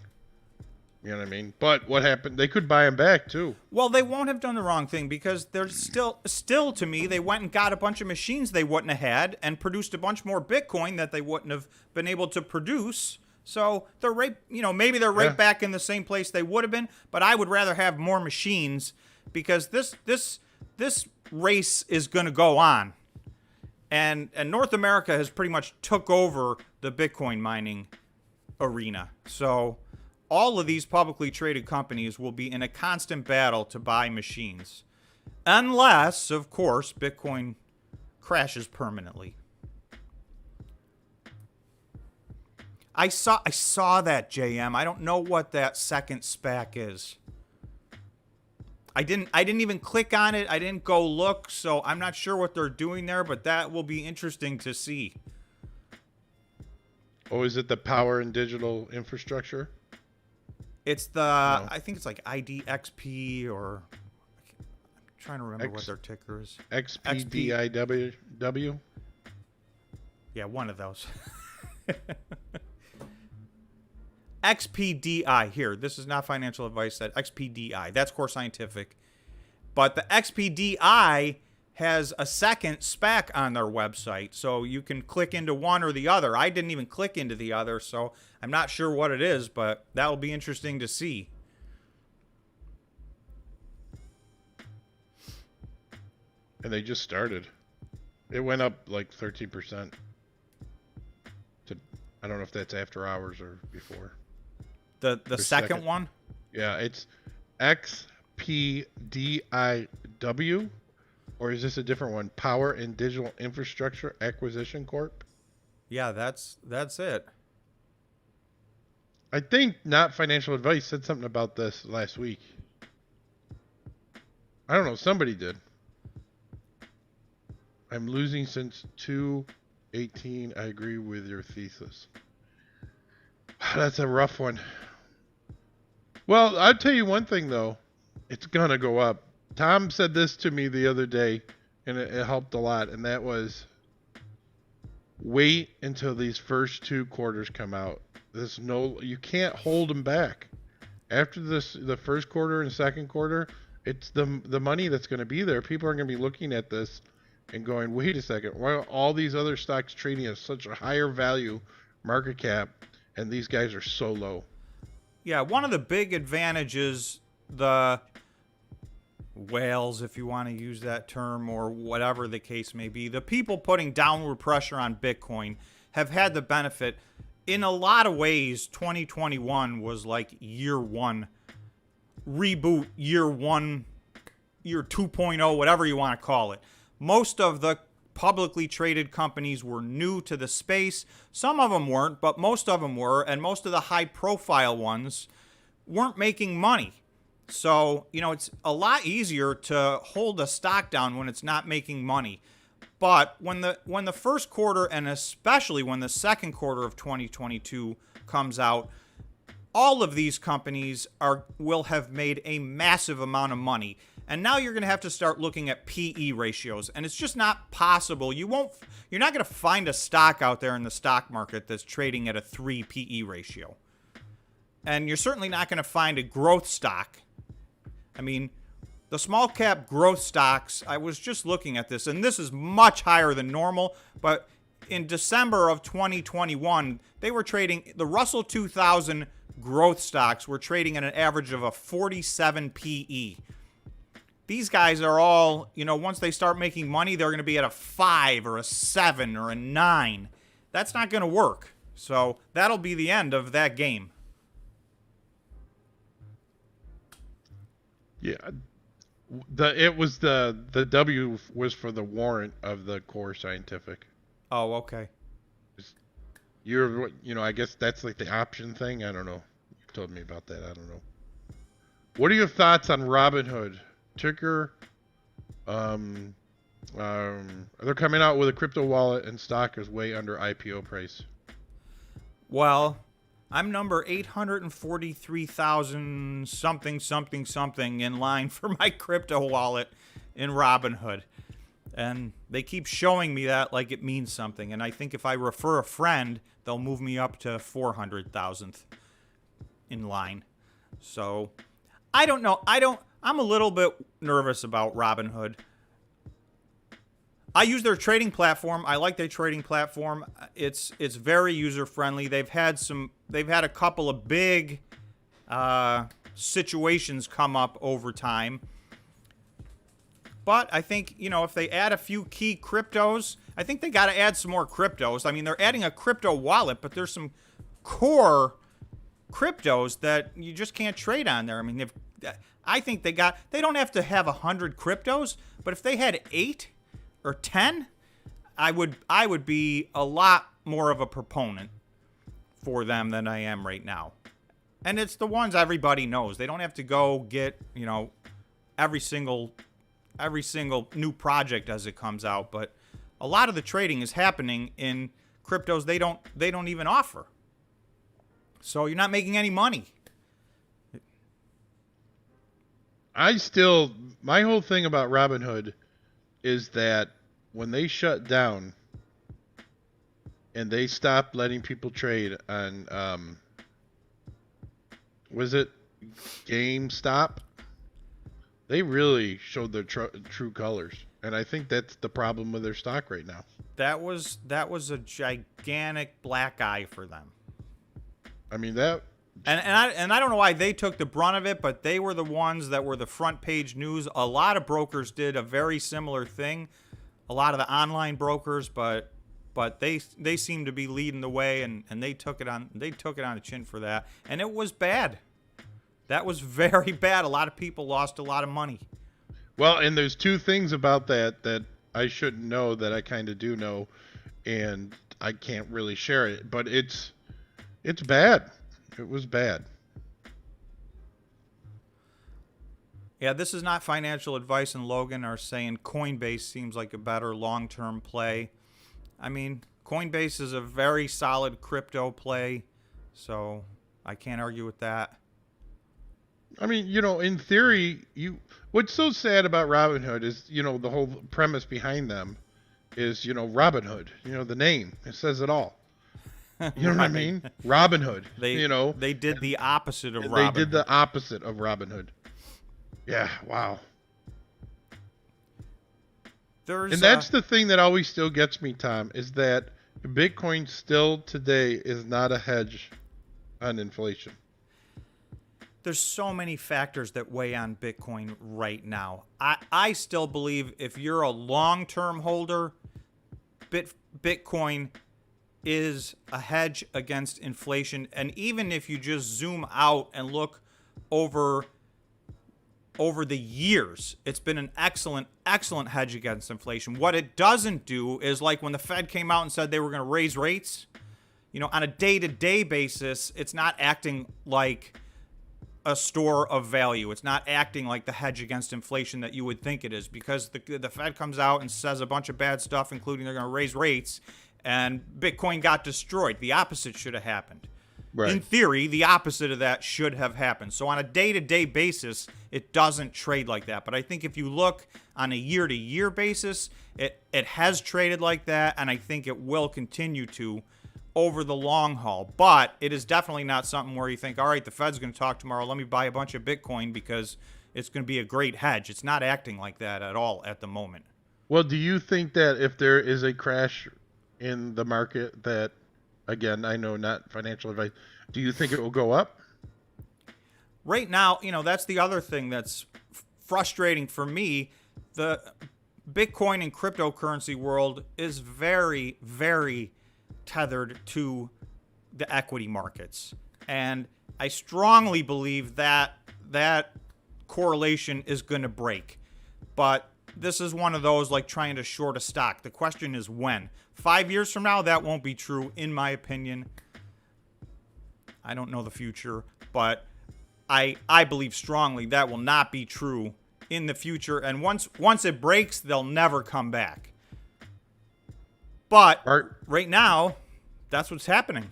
You know what I mean? But what happened? They could buy them back too. Well, they won't have done the wrong thing because they're still to me, they went and got a bunch of machines they wouldn't have had and produced a bunch more Bitcoin that they wouldn't have been able to produce. So they're maybe they're right back in the same place they would have been. But I would rather have more machines because this race is going to go on. And North America has pretty much took over the Bitcoin mining arena. So all of these publicly traded companies will be in a constant battle to buy machines. Unless, of course, Bitcoin crashes permanently. I saw that, JM. I don't know what that second SPAC is. I didn't even click on it. I didn't go look, so I'm not sure what they're doing there, but that will be interesting to see. Oh, is it the power and digital infrastructure? It's the, no. I think it's like IDXP, or I'm trying to remember what their ticker is. XPDIW? Yeah, one of those. XPDI. Here, this is not financial advice. That XPDI. That's Core Scientific. But the XPDI has a second SPAC on their website, so you can click into one or the other. I didn't even click into the other, so I'm not sure what it is, but that will be interesting to see. And they just started. It went up like 13%. I don't know if that's after hours or before. The second one? Yeah, it's XPDIW, or is this a different one? Power and Digital Infrastructure Acquisition Corp? Yeah, that's it. I think Not Financial Advice said something about this last week. I don't know, somebody did. I'm losing since 2/18. I agree with your thesis. That's a rough one. Well, I'll tell you one thing, though. It's going to go up. Tom said this to me the other day, and it helped a lot, and that was wait until these first two quarters come out. You can't hold them back. After the first quarter and second quarter, it's the money that's going to be there. People are going to be looking at this and going, wait a second, why are all these other stocks trading at such a higher value market cap, and these guys are so low? Yeah, one of the big advantages, the whales, if you want to use that term, or whatever the case may be, the people putting downward pressure on Bitcoin have had the benefit. In a lot of ways, 2021 was like year one, reboot, year 2.0, whatever you want to call it. Most of the publicly traded companies were new to the space. Some of them weren't, but most of them were, and most of the high-profile ones weren't making money. So, it's a lot easier to hold a stock down when it's not making money. But when the first quarter, and especially when the second quarter of 2022 comes out, all of these companies will have made a massive amount of money. And now you're going to have to start looking at PE ratios. And it's just not possible. You're not going to find a stock out there in the stock market that's trading at a 3 PE ratio. And you're certainly not going to find a growth stock. I mean, the small cap growth stocks, I was just looking at this, and this is much higher than normal. But in December of 2021, they were trading, the Russell 2000 growth stocks were trading at an average of a 47 PE. These guys are all, once they start making money, they're going to be at a 5 or a 7 or a 9. That's not going to work. So that'll be the end of that game. Yeah. The W was for the warrant of the Core Scientific. Oh, okay. I guess that's like the option thing. I don't know. You told me about that. I don't know. What are your thoughts on Robinhood? Ticker, they're coming out with a crypto wallet, and stock is way under IPO price. Well, I'm number 843,000 something in line for my crypto wallet in Robinhood. And they keep showing me that like it means something. And I think if I refer a friend, they'll move me up to 400,000th in line. So I don't know. I'm a little bit nervous about Robinhood. I use their trading platform. I like their trading platform. It's very user friendly. They've had a couple of big situations come up over time. But I think, if they add a few key cryptos, I think they got to add some more cryptos. I mean, they're adding a crypto wallet, but there's some core cryptos that you just can't trade on there. I mean, I think they don't have to have 100 cryptos, but if they had 8 or 10, I would be a lot more of a proponent for them than I am right now. And it's the ones everybody knows. They don't have to go get, every single new project as it comes out, but a lot of the trading is happening in cryptos they don't even offer. So you're not making any money. My whole thing about Robinhood is that when they shut down and they stopped letting people trade on, was it GameStop? They really showed their true colors, and I think that's the problem with their stock right now. That was a gigantic black eye for them. I mean that, and I don't know why they took the brunt of it, but they were the ones that were the front page news. A lot of brokers did a very similar thing. A lot of the online brokers, but they seem to be leading the way, and they took it on the chin for that, and it was bad. That was very bad. A lot of people lost a lot of money. Well, and there's two things about that I shouldn't know that I kind of do know, and I can't really share it, but it's bad. It was bad. Yeah, this is not financial advice, and Logan are saying Coinbase seems like a better long-term play. I mean, Coinbase is a very solid crypto play, so I can't argue with that. I mean, in theory, what's so sad about Robinhood is, the whole premise behind them is, Robinhood, the name, it says it all. You know what I mean? Robinhood, They did the opposite of Robinhood. They did the opposite of Robinhood. Yeah, wow. And that's the thing that always still gets me, Tom, is that Bitcoin still today is not a hedge on inflation. There's so many factors that weigh on Bitcoin right now. I still believe if you're a long-term holder, Bitcoin is a hedge against inflation. And even if you just zoom out and look over the years, it's been an excellent hedge against inflation. What it doesn't do is, like when the Fed came out and said they were going to raise rates, on a day-to-day basis, it's not acting like a store of value. It's not acting like the hedge against inflation that you would think it is, because the Fed comes out and says a bunch of bad stuff, including they're going to raise rates, and Bitcoin got destroyed. The opposite should have happened. Right. In theory, the opposite of that should have happened. So on a day-to-day basis, it doesn't trade like that. But I think if you look on a year-to-year basis, it has traded like that, and I think it will continue to over the long haul. But it is definitely not something where you think, all right, the Fed's going to talk tomorrow, let me buy a bunch of Bitcoin because it's going to be a great hedge. It's not acting like that at all at the moment. Well, do you think that if there is a crash in the market that, again, I know not financial advice, do you think it will go up? Right now, that's the other thing that's frustrating for me. The Bitcoin and cryptocurrency world is very, very tethered to the equity markets. And I strongly believe that correlation is going to break. But this is one of those like trying to short a stock. The question is when. 5 years from now, that won't be true, in my opinion. I don't know the future, but I believe strongly that will not be true in the future. And once it breaks, they'll never come back. But right now, that's what's happening.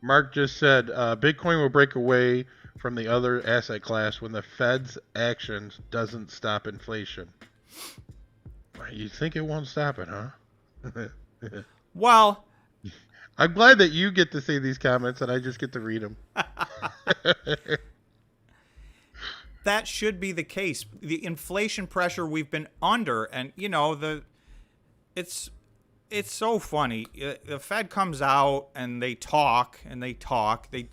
Mark just said Bitcoin will break away from the other asset class when the Fed's actions doesn't stop inflation. You think it won't stop it, huh? Well, I'm glad that you get to say these comments and I just get to read them. That should be the case. The inflation pressure we've been under, and it's so funny. The Fed comes out and they talk and they talk. They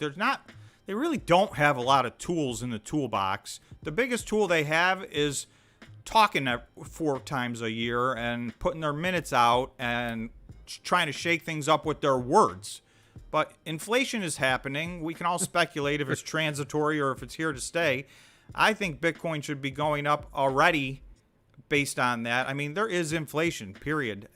really don't have a lot of tools in the toolbox. The biggest tool they have is talking 4 times a year and putting their minutes out and trying to shake things up with their words. But inflation is happening. We can all speculate if it's transitory or if it's here to stay. I think Bitcoin should be going up already based on that. I mean, there is inflation, period.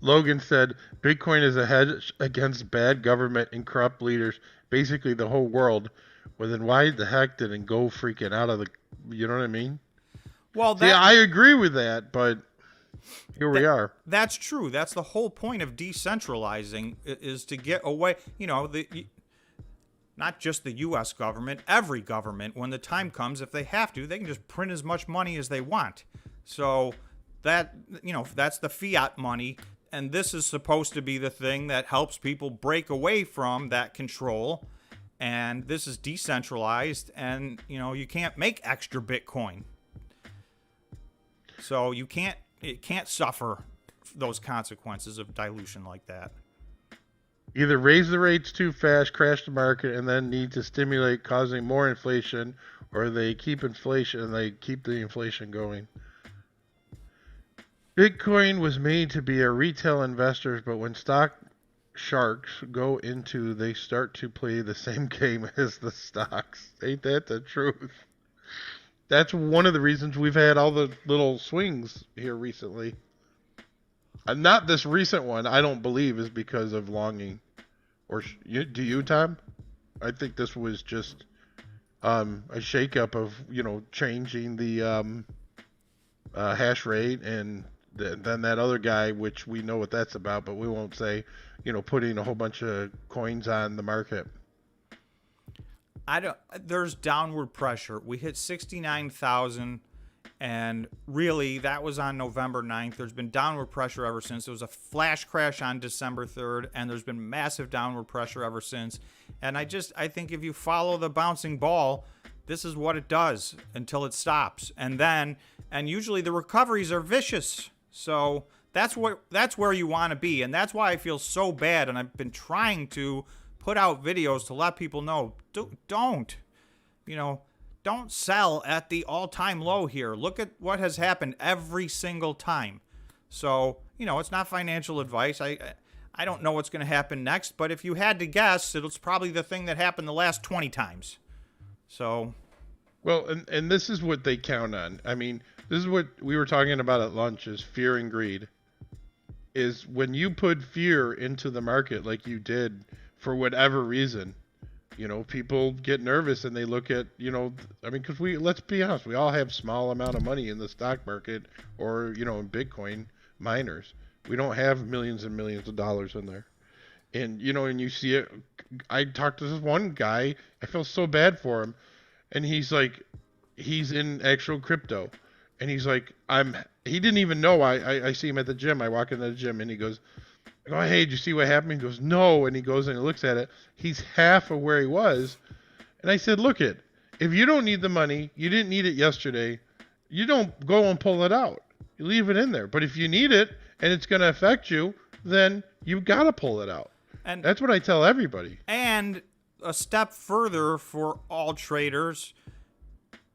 Logan said, Bitcoin is a hedge against bad government and corrupt leaders, basically the whole world. Well, then why the heck didn't go freaking out of the, you know what I mean? Well, See, I agree with that, but here we are. That's true. That's the whole point of decentralizing, is to get away, not just the U.S. government, every government, when the time comes, if they have to, they can just print as much money as they want. So that, that's the fiat money. And this is supposed to be the thing that helps people break away from that control. And this is decentralized, and, you can't make extra Bitcoin. So it can't suffer those consequences of dilution like that. Either raise the rates too fast, crash the market, and then need to stimulate, causing more inflation, or they keep the inflation going. Bitcoin was made to be a retail investors, but when stock sharks go into, they start to play the same game as the stocks. Ain't that the truth? That's one of the reasons we've had all the little swings here recently. Not this recent one, I don't believe, is because of longing. Or do you, Tom? I think this was just a shakeup of, changing the hash rate, and then that other guy, which we know what that's about, but we won't say, putting a whole bunch of coins on the market. There's downward pressure. We hit 69,000, and really that was on November 9th. There's been downward pressure ever since. There was a flash crash on December 3rd, and there's been massive downward pressure ever since. And I think if you follow the bouncing ball, this is what it does until it stops. And usually the recoveries are vicious. So that's where you want to be. And that's why I feel so bad. And I've been trying to put out videos to let people know, don't sell at the all-time low here. Look at what has happened every single time. So, it's not financial advice. I don't know what's going to happen next, but if you had to guess, it's probably the thing that happened the last 20 times. So, well, and this is what they count on. I mean, this is what we were talking about at lunch, is fear and greed. Is when you put fear into the market like you did for whatever reason, people get nervous and they look at, because let's be honest, we all have small amount of money in the stock market or, in Bitcoin miners. We don't have millions and millions of dollars in there. And, and you see it. I talked to this one guy. I feel so bad for him. And he's like, he's in actual crypto. And he's like, he didn't even know. I see him at the gym. I walk into the gym and he goes, I go, hey, did you see what happened? He goes, no. And he goes and he looks at it. He's half of where he was. And I said, look it, if you don't need the money, you didn't need it yesterday, you don't go and pull it out. You leave it in there. But if you need it and it's going to affect you, then you got to pull it out. And that's what I tell everybody. And a step further for all traders,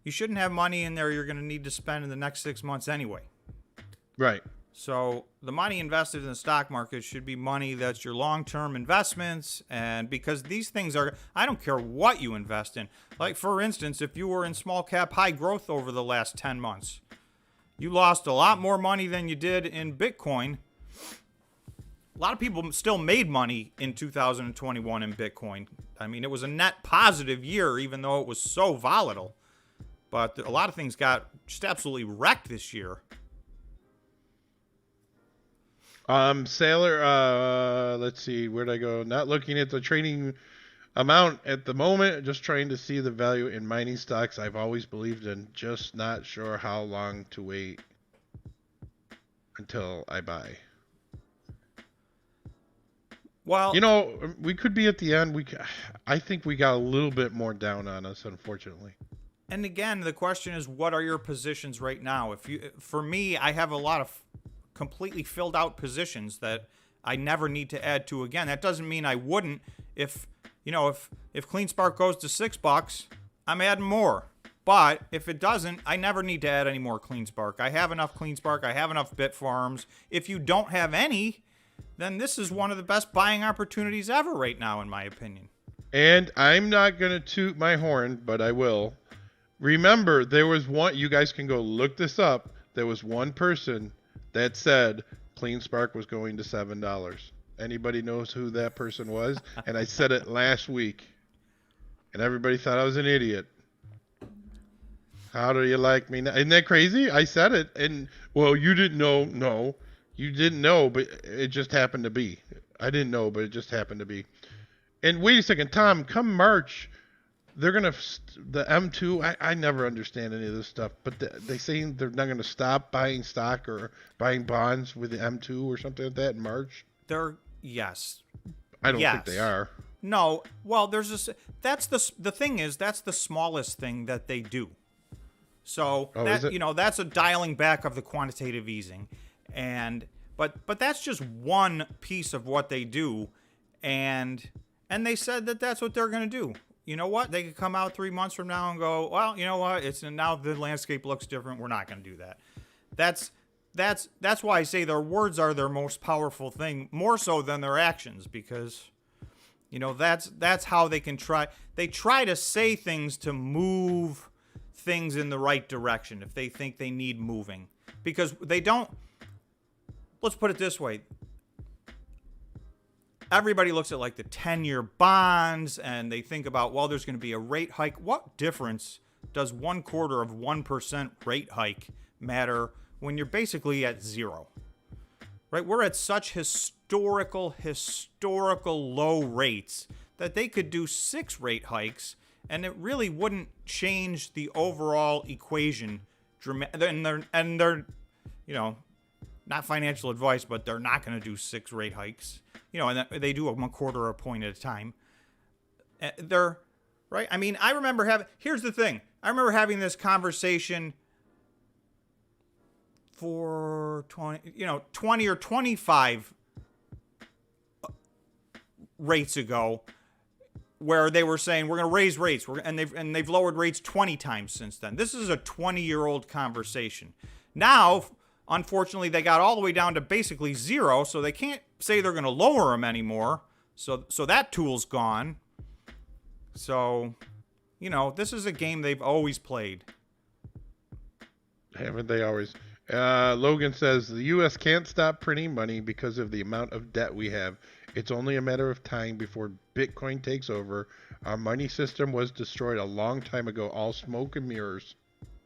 you shouldn't have money in there you're going to need to spend in the next 6 months anyway. Right. So the money invested in the stock market should be money that's your long-term investments. And because these things are, I don't care what you invest in. Like, for instance, if you were in small cap high growth over the last 10 months, you lost a lot more money than you did in Bitcoin. A lot of people still made money in 2021 in Bitcoin. I mean, it was a net positive year, even though it was so volatile. But a lot of things got just absolutely wrecked this year. Sailor, let's see, where'd I go? Not looking at the trading amount at the moment, just trying to see the value in mining stocks I've always believed in, just not sure how long to wait until I buy. Well, we could be at the end. I think we got a little bit more down on us, unfortunately. And again, the question is, what are your positions right now? For me, I have a lot of completely filled out positions that I never need to add to again. That doesn't mean I wouldn't. If CleanSpark goes to $6, I'm adding more. But if it doesn't, I never need to add any more CleanSpark. I have enough CleanSpark. I have enough Bitfarms. If you don't have any, then this is one of the best buying opportunities ever right now, in my opinion. And I'm not going to toot my horn, but I will. Remember, there was one, you guys can go look this up. There was one person that said CleanSpark was going to $7. Anybody knows who that person was? And I said it last week. And everybody thought I was an idiot. How do you like me now? Isn't that crazy? I said it. And, well, you didn't know. No, you didn't know, but it just happened to be. I didn't know, but it just happened to be. And wait a second, Tom, come March, they're going to, the M2, I never understand any of this stuff, but they say they're not going to stop buying stock or buying bonds with the M2 or something like that in March? Yes. I don't think they are. No, well, there's this, that's the thing is, that's the smallest thing that they do. So, that's a dialing back of the quantitative easing. But that's just one piece of what they do. And they said that that's what they're going to do. You know what? They could come out 3 months from now and go, well, you know what? Now the landscape looks different. We're not going to do that. That's why I say their words are their most powerful thing, more so than their actions, because, that's how they can try. They try to say things to move things in the right direction if they think they need moving, because they don't. Let's put it this way. Everybody looks at like the 10-year bonds and they think about, well, there's going to be a rate hike. What difference does 0.25% rate hike matter when you're basically at zero? Right? We're at such historical low rates that they could do 6 rate hikes and it really wouldn't change the overall equation dramatically. And they're, not financial advice, but they're not going to do 6 rate hikes. And they do them 1/4 point at a time. They're right. I mean, I remember here's the thing. I remember having this conversation for 20 or 25 rates ago, where they were saying we're going to raise rates, and they've lowered rates 20 times since then. This is a 20-year-old conversation. Now, unfortunately, they got all the way down to basically zero, so they can't say they're going to lower them anymore. So that tool's gone. So, this is a game they've always played. Haven't they always? Logan says, the U.S. can't stop printing money because of the amount of debt we have. It's only a matter of time before Bitcoin takes over. Our money system was destroyed a long time ago. All smoke and mirrors.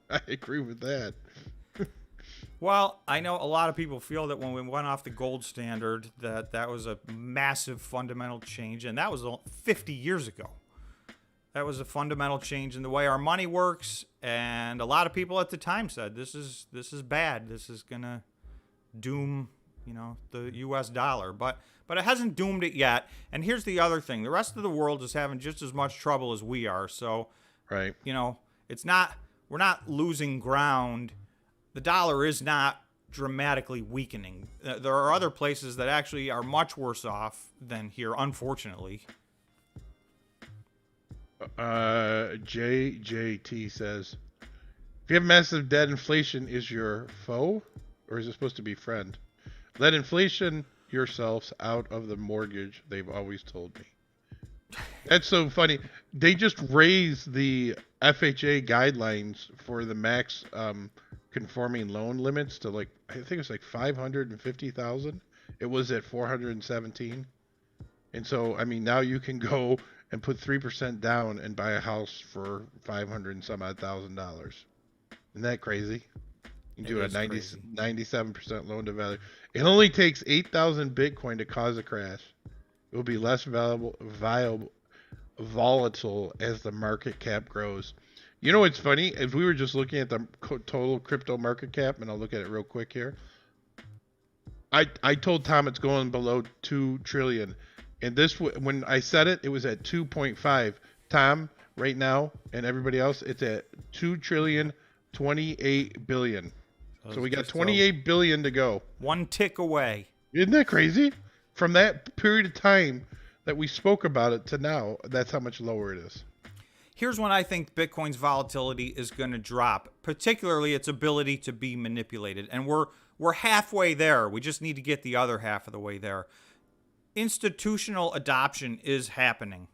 I agree with that. Well, I know a lot of people feel that when we went off the gold standard, that was a massive fundamental change, and that was 50 years ago. That was a fundamental change in the way our money works, and a lot of people at the time said this is bad. This is gonna doom, the U.S. dollar, but it hasn't doomed it yet. And here's the other thing: the rest of the world is having just as much trouble as we are. So, right, we're not losing ground. The dollar is not dramatically weakening. There are other places that actually are much worse off than here, unfortunately. JJT says, if you have massive debt, inflation is your foe, or is it supposed to be friend? Let inflation yourselves out of the mortgage, they've always told me. That's so funny. They just raised the FHA guidelines for the max conforming loan limits to I think it's 550,000. It was at 417. And so, I mean, now you can go and put 3% down and buy a house for $500 and some odd thousand. Isn't that crazy? You do a 97% loan to value. It only takes 8,000 Bitcoin to cause a crash. It will be less volatile as the market cap grows. You know what's funny? If we were just looking at the total crypto market cap, and I'll look at it real quick here. I told Tom it's going below 2 trillion. And this, when I said it, it was at 2.5. Tom, right now, and everybody else, it's at 2 trillion 28 billion. So we got 28 billion to go. One tick away. Isn't that crazy? From that period of time that we spoke about it to now, that's how much lower it is. Here's when I think Bitcoin's volatility is going to drop, particularly its ability to be manipulated. And we're halfway there. We just need to get the other half of the way there. Institutional adoption is happening,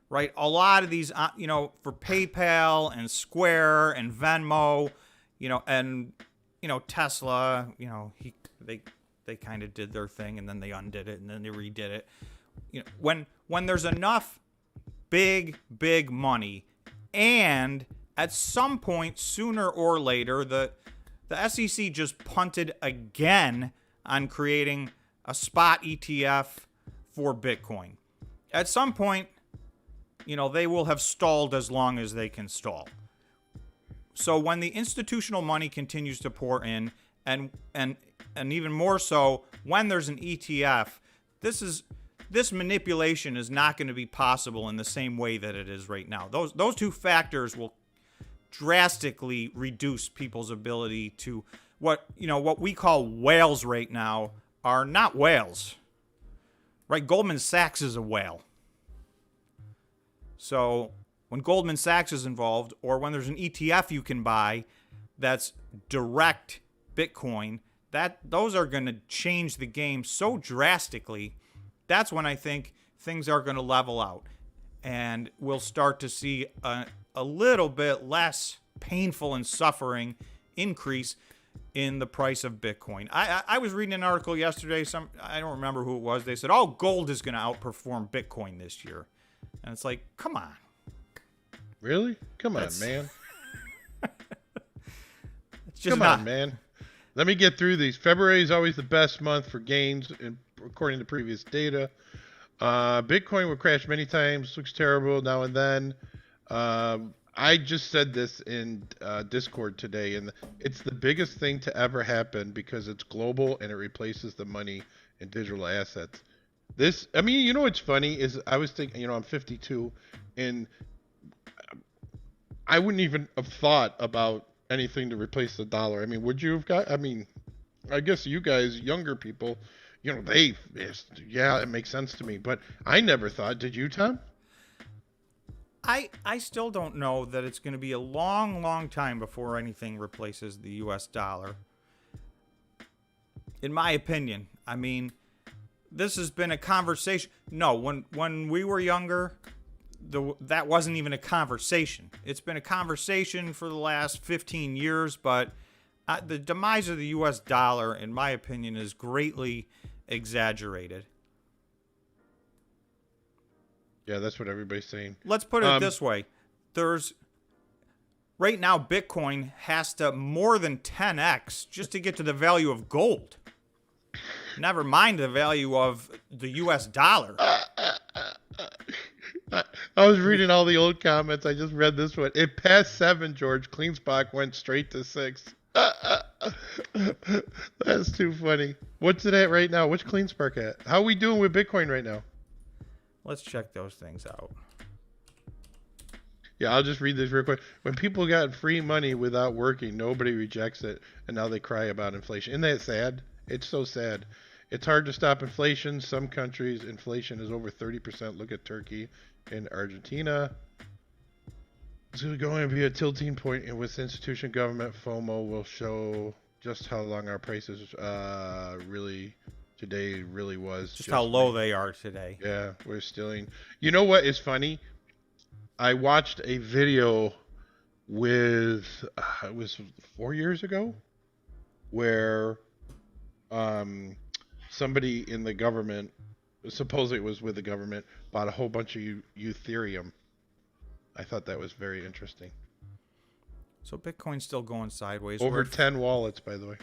right? A lot of these, for PayPal and Square and Venmo, and Tesla, they kind of did their thing and then they undid it and then they redid it. When there's enough big money, and at some point, sooner or later, the SEC just punted again on creating a spot ETF for Bitcoin. At some point, they will have stalled as long as they can stall. So when the institutional money continues to pour in, and even more so when there's an ETF, this manipulation is not going to be possible in the same way that it is right now. Those two factors will drastically reduce people's ability to what we call whales right now are not whales. Right? Goldman Sachs is a whale. So when Goldman Sachs is involved, or when there's an ETF you can buy that's direct Bitcoin, those are going to change the game so drastically. That's when I think things are going to level out, and we'll start to see a little bit less painful and suffering increase in the price of Bitcoin. I was reading an article yesterday. I don't remember who it was. They said, gold is going to outperform Bitcoin this year. And it's like, come on. Really? Come on, man. It's just not, man. Let me get through these. February is always the best month for gains, according to previous data. Bitcoin will crash many times. Looks terrible now and then. I just said this in Discord today, and it's the biggest thing to ever happen because it's global and it replaces the money in digital assets. What's funny is I was thinking, I'm 52, and I wouldn't even have thought about anything to replace the dollar. I mean, would you have got? I mean, I guess you guys, younger people, it makes sense to me. But I never thought. Did you, Tom? I still don't know that it's going to be a long time before anything replaces the U.S. dollar. In my opinion, I mean, this has been a conversation. No, when we were younger, that wasn't even a conversation. It's been a conversation for the last 15 years, but the demise of the U.S. dollar, in my opinion, is greatly exaggerated. Yeah, that's what everybody's saying. Let's put it this way. Right now, Bitcoin has to more than 10x just to get to the value of gold. Never mind the value of the U.S. dollar. I was reading all the old comments. I just read this one. It passed 7, George. CleanSpark went straight to 6. That's too funny. What's it at right now? What's CleanSpark at? How are we doing with Bitcoin right now? Let's check those things out. Yeah, I'll just read this real quick. When people got free money without working, nobody rejects it, and now they cry about inflation. Isn't that sad? It's so sad. It's hard to stop inflation. Some countries, inflation is over 30%. Look at Turkey and Argentina. It's going to be a tilting point, and with institution government, FOMO will show just how long our prices today really was. Just how low they are today. Yeah, we're stealing. You know what is funny? I watched a video with, it was 4 years ago, where somebody in the government, supposedly it was with the government, bought a whole bunch of Ethereum. I thought that was very interesting. So Bitcoin's still going sideways. Over 10 wallets, by the way.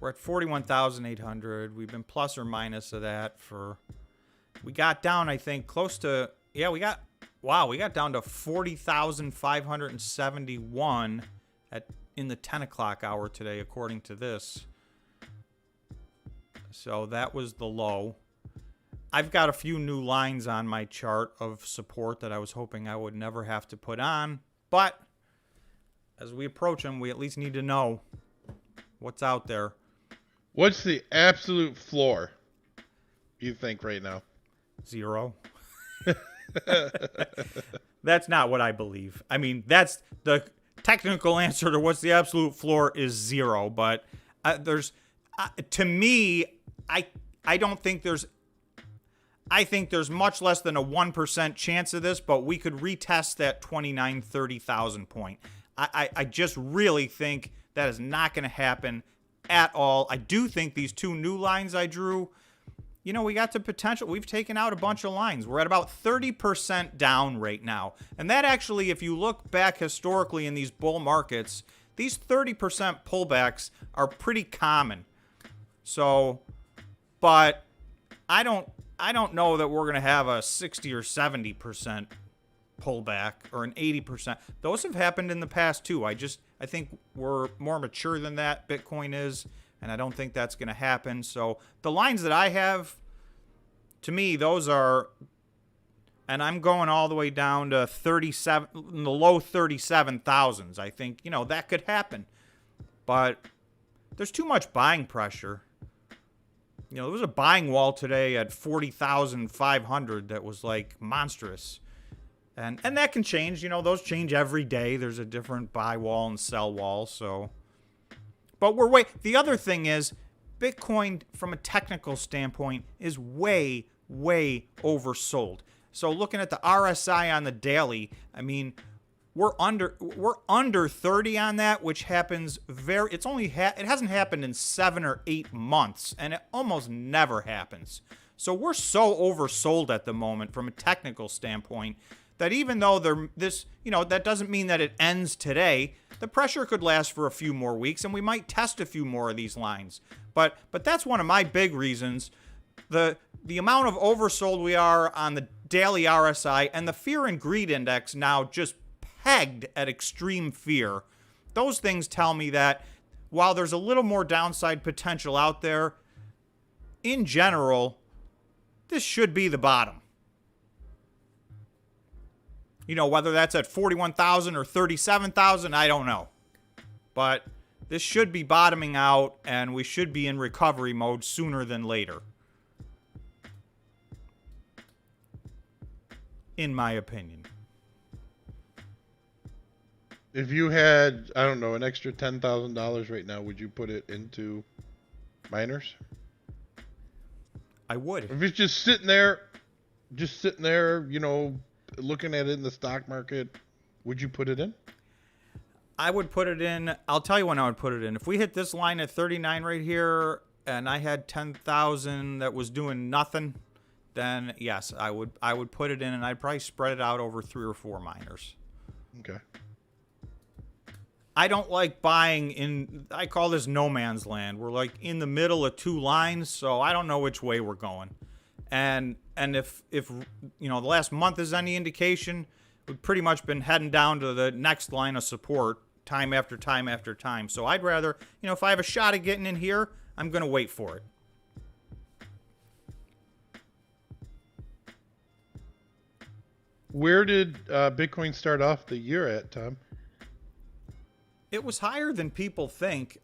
We're at 41,800. We've been plus or minus of that we got down, I think, close to, we got down to 40,571 in the 10 o'clock hour today, according to this. So that was the low. I've got a few new lines on my chart of support that I was hoping I would never have to put on. But as we approach them, we at least need to know what's out there. What's the absolute floor, you think, right now? 0. That's not what I believe. I mean, that's the technical answer to what's the absolute floor is 0. But to me, I don't think there's. I think there's much less than a 1% chance of this, but we could retest that 30,000 point. I just really think that is not going to happen at all. I do think these two new lines I drew, we got the potential. We've taken out a bunch of lines. We're at about 30% down right now. And that actually, if you look back historically in these bull markets, these 30% pullbacks are pretty common. So, but I don't know that we're going to have a 60 or 70% pullback or an 80%. Those have happened in the past too. I think we're more mature than that, Bitcoin is, and I don't think that's going to happen. So the lines that I have, to me, those are, and I'm going all the way down to 37, in the low 37,000s. I think, that could happen. But there's too much buying pressure. There was a buying wall today at 40,500 that was like monstrous. And that can change. Those change every day. There's a different buy wall and sell wall. So, but the other thing is Bitcoin from a technical standpoint is way, way oversold. So looking at the RSI on the daily, I mean, we're under 30 on that, which happens it hasn't happened in 7 or 8 months, and it almost never happens. So we're so oversold at the moment from a technical standpoint that even though that doesn't mean that it ends today. The pressure could last for a few more weeks, and we might test a few more of these lines. But that's one of my big reasons. The amount of oversold we are on the daily RSI and the fear and greed index now just pegged at extreme fear. Those things tell me that while there's a little more downside potential out there, in general, this should be the bottom. Whether that's at 41,000 or 37,000, I don't know. But this should be bottoming out, and we should be in recovery mode sooner than later. In my opinion. If you had, I don't know, an extra $10,000 right now, would you put it into miners? I would. If it's just sitting there, looking at it in the stock market, would you put it in? I would put it in. I'll tell you when I would put it in. If we hit this line at 39 right here, and I had 10,000 that was doing nothing, then yes, I would put it in, and I'd probably spread it out over 3 or 4 miners. Okay. I don't like buying in, I call this no man's land. We're like in the middle of 2 lines, so I don't know which way we're going. And if the last month is any indication, we've pretty much been heading down to the next line of support time after time after time. So I'd rather, if I have a shot at getting in here, I'm going to wait for it. Where did Bitcoin start off the year at, Tom? It was higher than people think.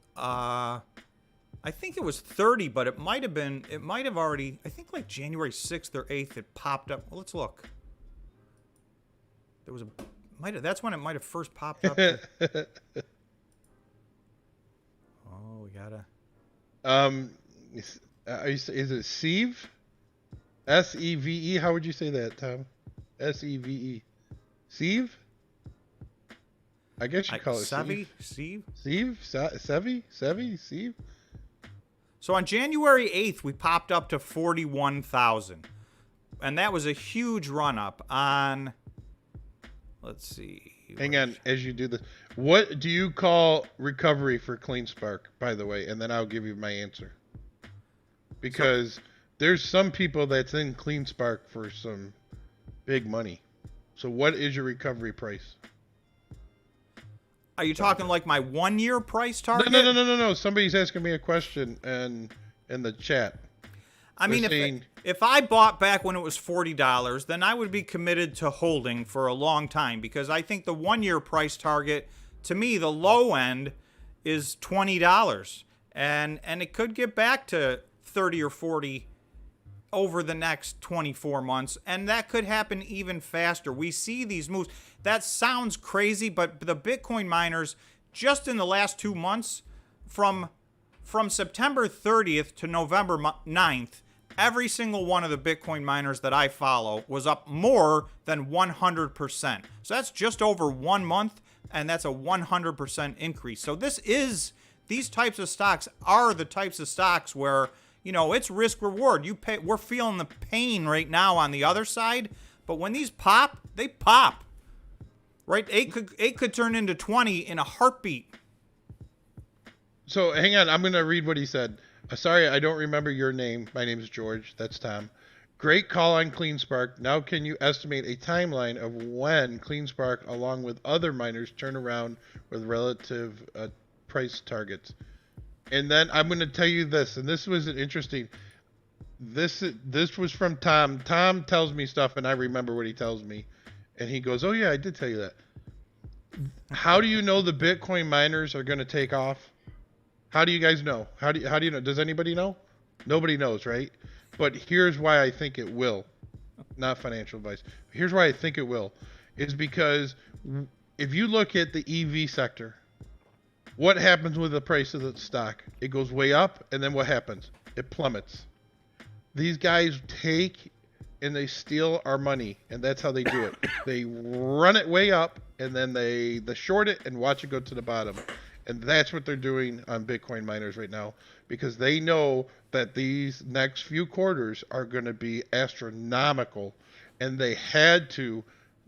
I think it was 30, but it might have already, I think like January 6th or 8th, it popped up. Well, let's look. That's when it might have first popped up. Oh, we gotta. Is it Sieve? S-E-V-E? How would you say that, Tom? S-E-V-E. Sieve? I guess you call it Sieve. Sieve? Sieve? So on January 8th, we popped up to 41,000. And that was a huge run up on, let's see. Hang on, as you do this. What do you call recovery for Cleanspark, by the way? And then I'll give you my answer. Because there's some people that's in Cleanspark for some big money. So what is your recovery price? Are you talking like my 1-year price target? No. Somebody's asking me a question in the chat. I mean, if I bought back when it was $40, then I would be committed to holding for a long time, because I think the 1-year price target, to me, the low end is $20, and it could get back to 30 or 40 over the next 24 months, and that could happen even faster. We see these moves. That sounds crazy, but the Bitcoin miners, just in the last 2 months, from September 30th to November 9th, every single one of the Bitcoin miners that I follow was up more than 100%. So that's just over 1 month, and that's a 100% increase. So these types of stocks are the types of stocks where, it's risk reward. We're feeling the pain right now on the other side, but when these pop, they pop. Right? 8 could turn into 20 in a heartbeat. So hang on, I'm going to read what he said. Sorry, I don't remember your name. My name is George. That's Tom. Great call on CleanSpark. Now can you estimate a timeline of when CleanSpark, along with other miners, turn around with relative price targets? And then I'm going to tell you this, and this was interesting. This was from Tom. Tom tells me stuff, and I remember what he tells me. And he goes, oh, yeah, I did tell you that. How do you know the Bitcoin miners are going to take off? How do you guys know? How do you know? Does anybody know? Nobody knows, right? But here's why I think it will. Not financial advice. Here's why I think it will. Is because if you look at the EV sector, what happens with the price of the stock? It goes way up, and then what happens? It plummets. These guys take and they steal our money, and that's how they do it. They run it way up, and then they short it and watch it go to the bottom. And that's what they're doing on Bitcoin miners right now, because they know that these next few quarters are going to be astronomical, and they had to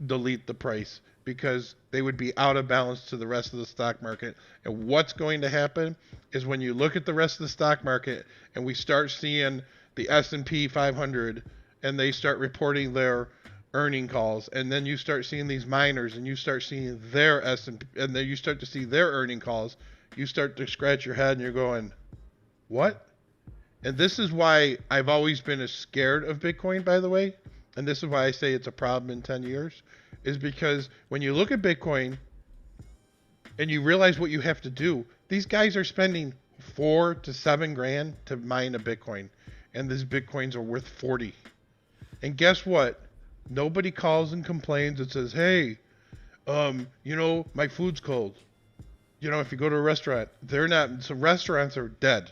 delete the price because they would be out of balance to the rest of the stock market. And what's going to happen is when you look at the rest of the stock market and we start seeing the S&P 500 and they start reporting their earning calls, and then you start seeing these miners and you start seeing their S&P, and then you start to see their earning calls, you start to scratch your head and you're going, what? And this is why I've always been as scared of Bitcoin, by the way, and this is why I say it's a problem in 10 years, is because when you look at Bitcoin and you realize what you have to do, these guys are spending $4 to $7 grand to mine a Bitcoin, and these Bitcoins are worth 40. And guess what? Nobody calls and complains and says, hey, my food's cold. If you go to a restaurant, they're not, so restaurants are dead.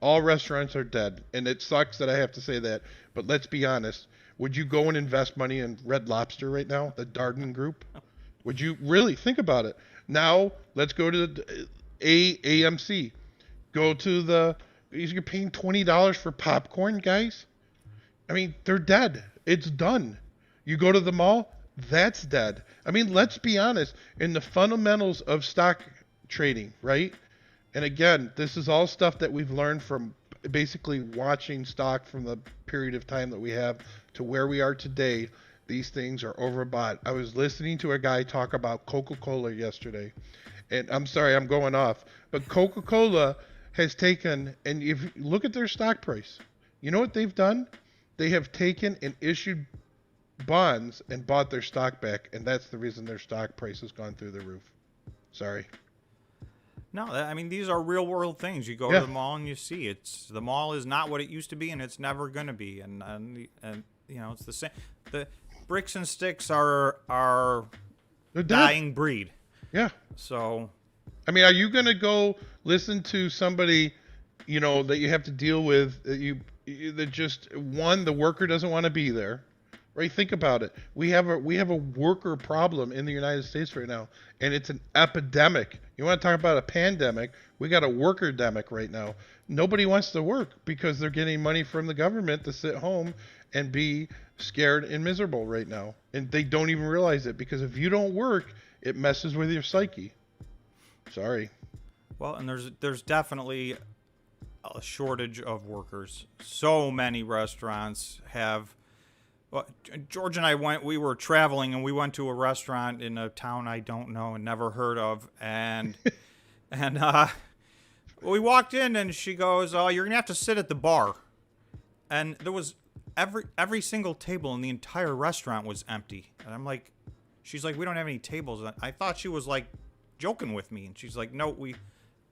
All restaurants are dead. And it sucks that I have to say that, but let's be honest. Would you go and invest money in Red Lobster right now, the Darden Group? Would you really think about it? Now, let's go to the AMC. Go to you're paying $20 for popcorn, guys? I mean, they're dead. It's done. You go to the mall, that's dead. I mean, let's be honest. In the fundamentals of stock trading, right? And again, this is all stuff that we've learned from basically watching stock from the period of time that we have to where we are today. These things are overbought. I was listening to a guy talk about Coca-Cola yesterday. And I'm sorry, I'm going off. But Coca-Cola has taken, and if you look at their stock price, you know what they've done? They have taken and issued bonds and bought their stock back, and that's the reason their stock price has gone through the roof. Sorry. No, I mean, these are real world things. You go to the mall and you see the mall is not what it used to be, and it's never going to be. And it's the same. The bricks and sticks are dying breed. Yeah. So, I mean, are you going to go listen to somebody, that you have to deal with that just the worker doesn't want to be there? Right? Think about it. We have a worker problem in the United States right now, and it's an epidemic. You want to talk about a pandemic? We got a worker-demic right now. Nobody wants to work because they're getting money from the government to sit home and be scared and miserable right now. And they don't even realize it, because if you don't work, it messes with your psyche. Sorry. Well, and there's definitely a shortage of workers. So many restaurants have. Well, George and I we were traveling, and we went to a restaurant in a town I don't know and never heard of. And we walked in, and she goes, oh, you're going to have to sit at the bar. And there was every single table in the entire restaurant was empty. And I'm like, she's like, we don't have any tables. I thought she was like joking with me. And she's like, no,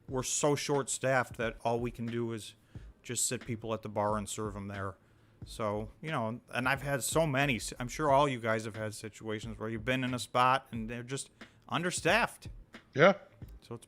we're so short staffed that all we can do is just sit people at the bar and serve them there. So, and I've had so many. I'm sure all you guys have had situations where you've been in a spot and they're just understaffed. Yeah. So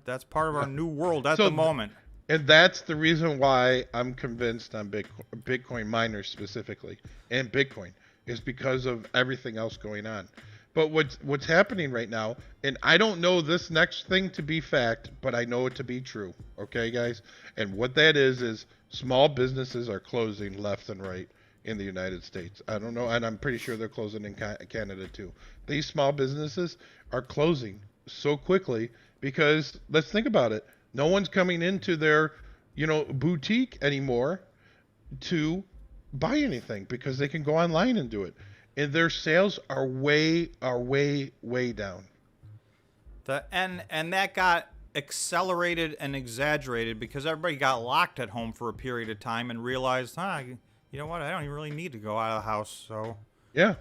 that's part of our new world at the moment. And that's the reason why I'm convinced on Bitcoin miners specifically and Bitcoin is because of everything else going on. But what's happening right now, and I don't know this next thing to be fact, but I know it to be true. Okay, guys? And what that is small businesses are closing left and right in the United States. I don't know, and I'm pretty sure they're closing in Canada too. These small businesses are closing so quickly because let's think about it. No one's coming into their, boutique anymore to buy anything because they can go online and do it. And their sales are way down. And that got accelerated and exaggerated because everybody got locked at home for a period of time and realized, you know what? I don't even really need to go out of the house. So yeah,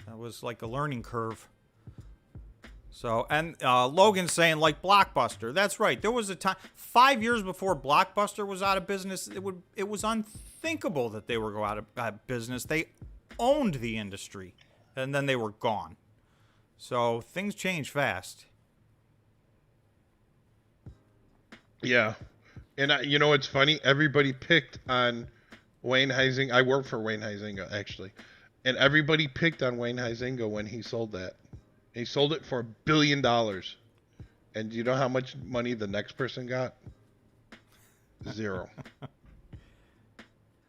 that was like a learning curve. So, and Logan's saying like Blockbuster. That's right. There was a time 5 years before Blockbuster was out of business. It was unthinkable that they were go out of business. They owned the industry, and then they were gone. So things change fast. Yeah, and it's funny. Everybody picked on Wayne Huizenga. I work for Wayne Huizenga actually, and everybody picked on Wayne Huizenga when he sold that. He sold it for $1 billion. And do you know how much money the next person got? 0.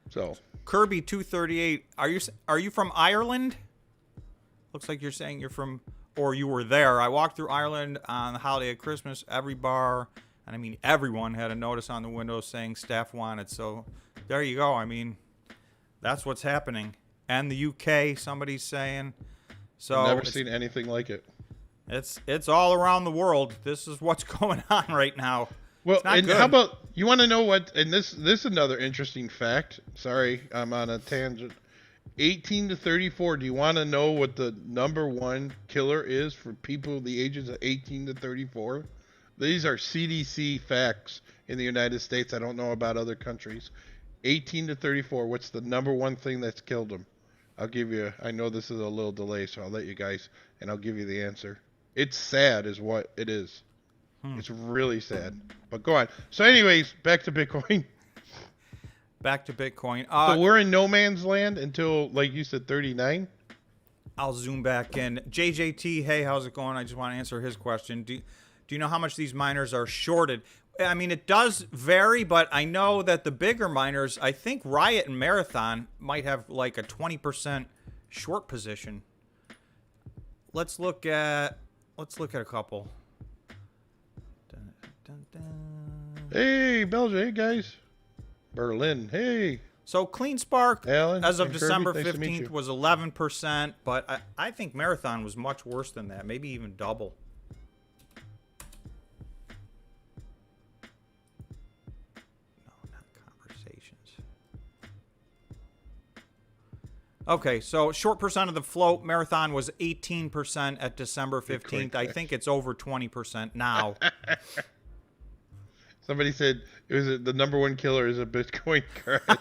So Kirby 238, are you from Ireland? Looks like you're saying you're from, or you were there. I walked through Ireland on the holiday of Christmas. Every bar, and I mean everyone, had a notice on the window saying staff wanted. So there you go. I mean, that's what's happening. And the UK, somebody's saying. So I've never seen anything like it. It's all around the world. This is what's going on right now. Well, and how about, you want to know what, and this is another interesting fact. Sorry, I'm on a tangent. 18 to 34, do you want to know what the number one killer is for people the ages of 18 to 34? These are CDC facts in the United States. I don't know about other countries. 18 to 34, what's the number one thing that's killed them? I'll give you, I know this is a little delay, so I'll let you guys, and I'll give you the answer. It's sad is what it is. It's really sad. But go on. So anyways, back to Bitcoin. Back to Bitcoin. So we're in no man's land until, like you said, 39? I'll zoom back in. JJT, hey, how's it going? I just want to answer his question. Do you know how much these miners are shorted? I mean, it does vary, but I know that the bigger miners, I think Riot and Marathon might have like a 20% short position. Let's look at a couple. Dun, dun, dun. Hey, Belgium. Hey, guys. Berlin. Hey. So CleanSpark, Alan, as of Kirby, December nice to meet 15th, you. was 11%, but I think Marathon was much worse than that, maybe even double. Okay, so short percent of the float, Marathon was 18% at December 15th. I think it's over 20% now. Somebody said it was the number one killer is a Bitcoin crash.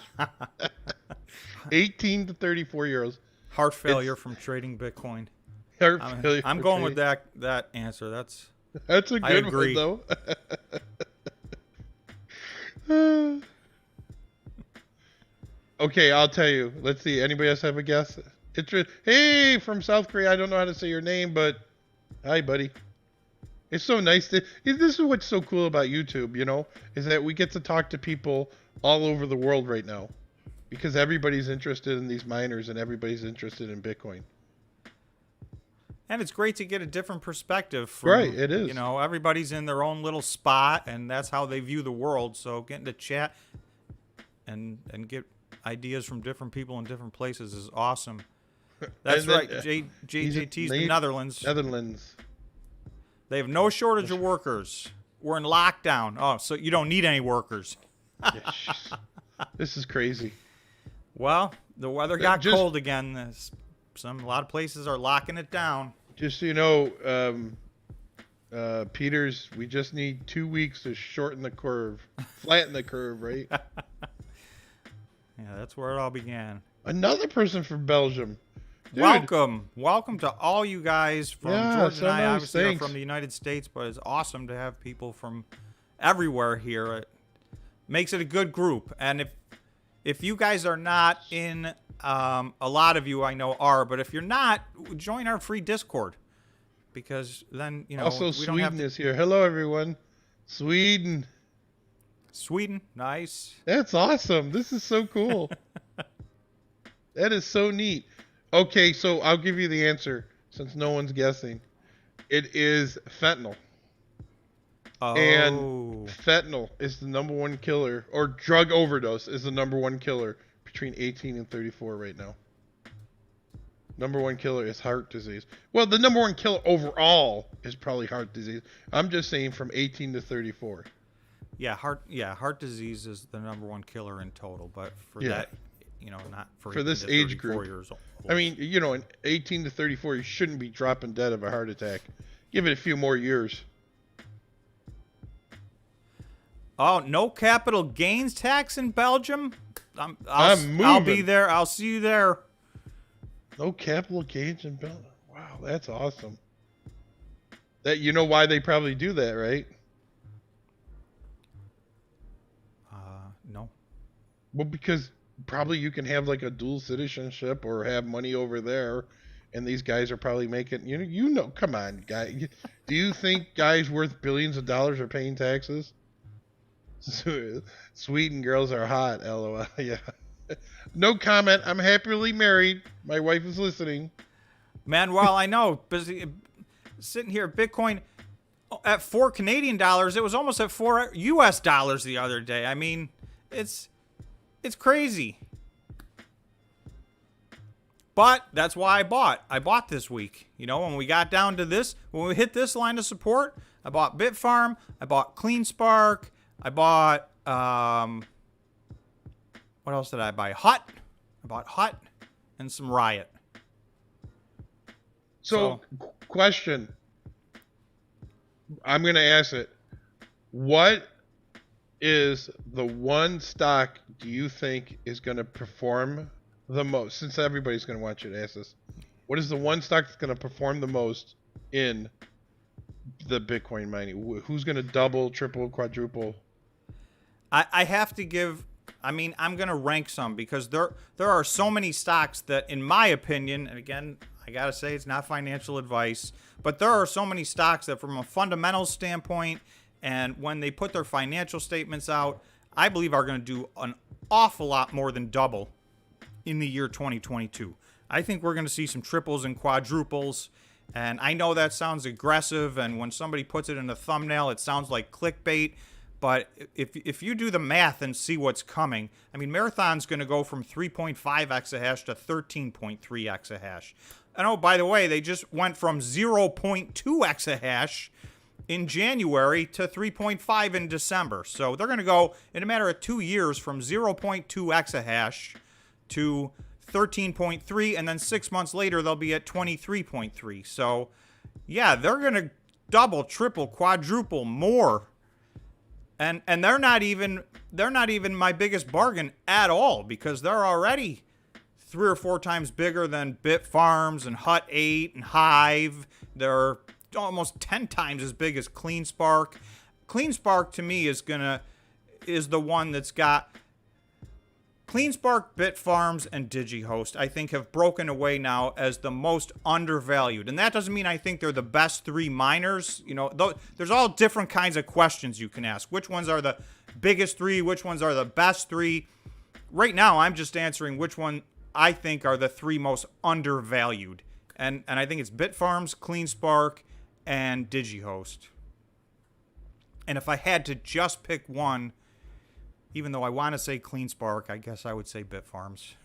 18 to 34 euros. Heart failure from trading Bitcoin. Heart failure I'm from going with trading. that answer. That's a good I agree. one, though. Okay, I'll tell you. Let's see. Anybody else have a guess? Hey, from South Korea. I don't know how to say your name, but hi, buddy. It's so nice this is what's so cool about YouTube, is that we get to talk to people all over the world right now because everybody's interested in these miners and everybody's interested in Bitcoin. And it's great to get a different perspective from, right, it is. Everybody's in their own little spot and that's how they view the world. So getting to chat and get ideas from different people in different places is awesome. That's right. JJT's the Netherlands. Netherlands. They have no shortage of workers. We're in lockdown. Oh, so you don't need any workers. This is crazy. Well, the weather got cold again. A lot of places are locking it down. Just so you know, Peters, we just need 2 weeks to shorten the curve, flatten the curve, right? Yeah, that's where it all began. Another person from Belgium. Dude. Welcome to all you guys from Georgia and I. Obviously, are from the United States, but it's awesome to have people from everywhere here. It makes it a good group. And if you guys are not in, a lot of you I know are, but if you're not, join our free Discord, because then Also, Sweden is here. Hello, everyone. Sweden, nice. That's awesome. This is so cool. That is so neat. Okay, so I'll give you the answer since no one's guessing. It is fentanyl. Oh. And fentanyl is the number one killer, or drug overdose is the number one killer between 18 and 34 right now. Number one killer is heart disease. Well, the number one killer overall is probably heart disease. I'm just saying from 18 to 34. Yeah, heart disease is the number one killer in total, but for that, not for this age group. Years old. I mean, in 18 to 34, you shouldn't be dropping dead of a heart attack. Give it a few more years. Oh, no capital gains tax in Belgium? I'll be there. I'll see you there. No capital gains in Belgium. Wow, that's awesome. That you know why they probably do that, right? No. Well, because probably you can have like a dual citizenship or have money over there, and these guys are probably making come on, guy. Do you think guys worth billions of dollars are paying taxes? Sweden girls are hot, LOL. Yeah. No comment. I'm happily married. My wife is listening. Man, well, I know. Busy sitting here, Bitcoin at $4 Canadian. It was almost at $4 US the other day. I mean, it's crazy. But that's why I bought. I bought this week. When we got down to this, when we hit this line of support, I bought Bitfarm. I bought CleanSpark. I bought, what else did I buy? Hut. I bought Hut and some Riot. So, question. I'm going to ask it. What is the one stock do you think is going to perform the most? Since everybody's going to want you to ask this. What is the one stock that's going to perform the most in the Bitcoin mining? Who's going to double, triple, quadruple? I have to give, I'm going to rank some because there are so many stocks that, in my opinion, and again, I got to say it's not financial advice, but there are so many stocks that from a fundamental standpoint and when they put their financial statements out, I believe are going to do an awful lot more than double in the year 2022. I think we're going to see some triples and quadruples, and I know that sounds aggressive, and when somebody puts it in a thumbnail, it sounds like clickbait. But if you do the math and see what's coming, Marathon's going to go from 3.5 exahash to 13.3 exahash. And oh, by the way, they just went from 0.2 exahash in January to 3.5 in December. So they're going to go, in a matter of 2 years, from 0.2 exahash to 13.3, and then 6 months later, they'll be at 23.3. So, yeah, they're going to double, triple, quadruple more. And they're not even my biggest bargain at all, because they're already 3 or 4 times bigger than Bitfarms and Hut 8 and Hive. They're almost 10 times as big as CleanSpark. CleanSpark to me is the one that's got CleanSpark, Bitfarms, and DigiHost, I think, have broken away now as the most undervalued. And that doesn't mean I think they're the best 3 miners. There's all different kinds of questions you can ask. Which ones are the biggest 3? Which ones are the best 3? Right now, I'm just answering which one I think are the 3 most undervalued. And I think it's Bitfarms, CleanSpark, and DigiHost. And if I had to just pick one, even though I want to say CleanSpark, I guess I would say Bitfarms.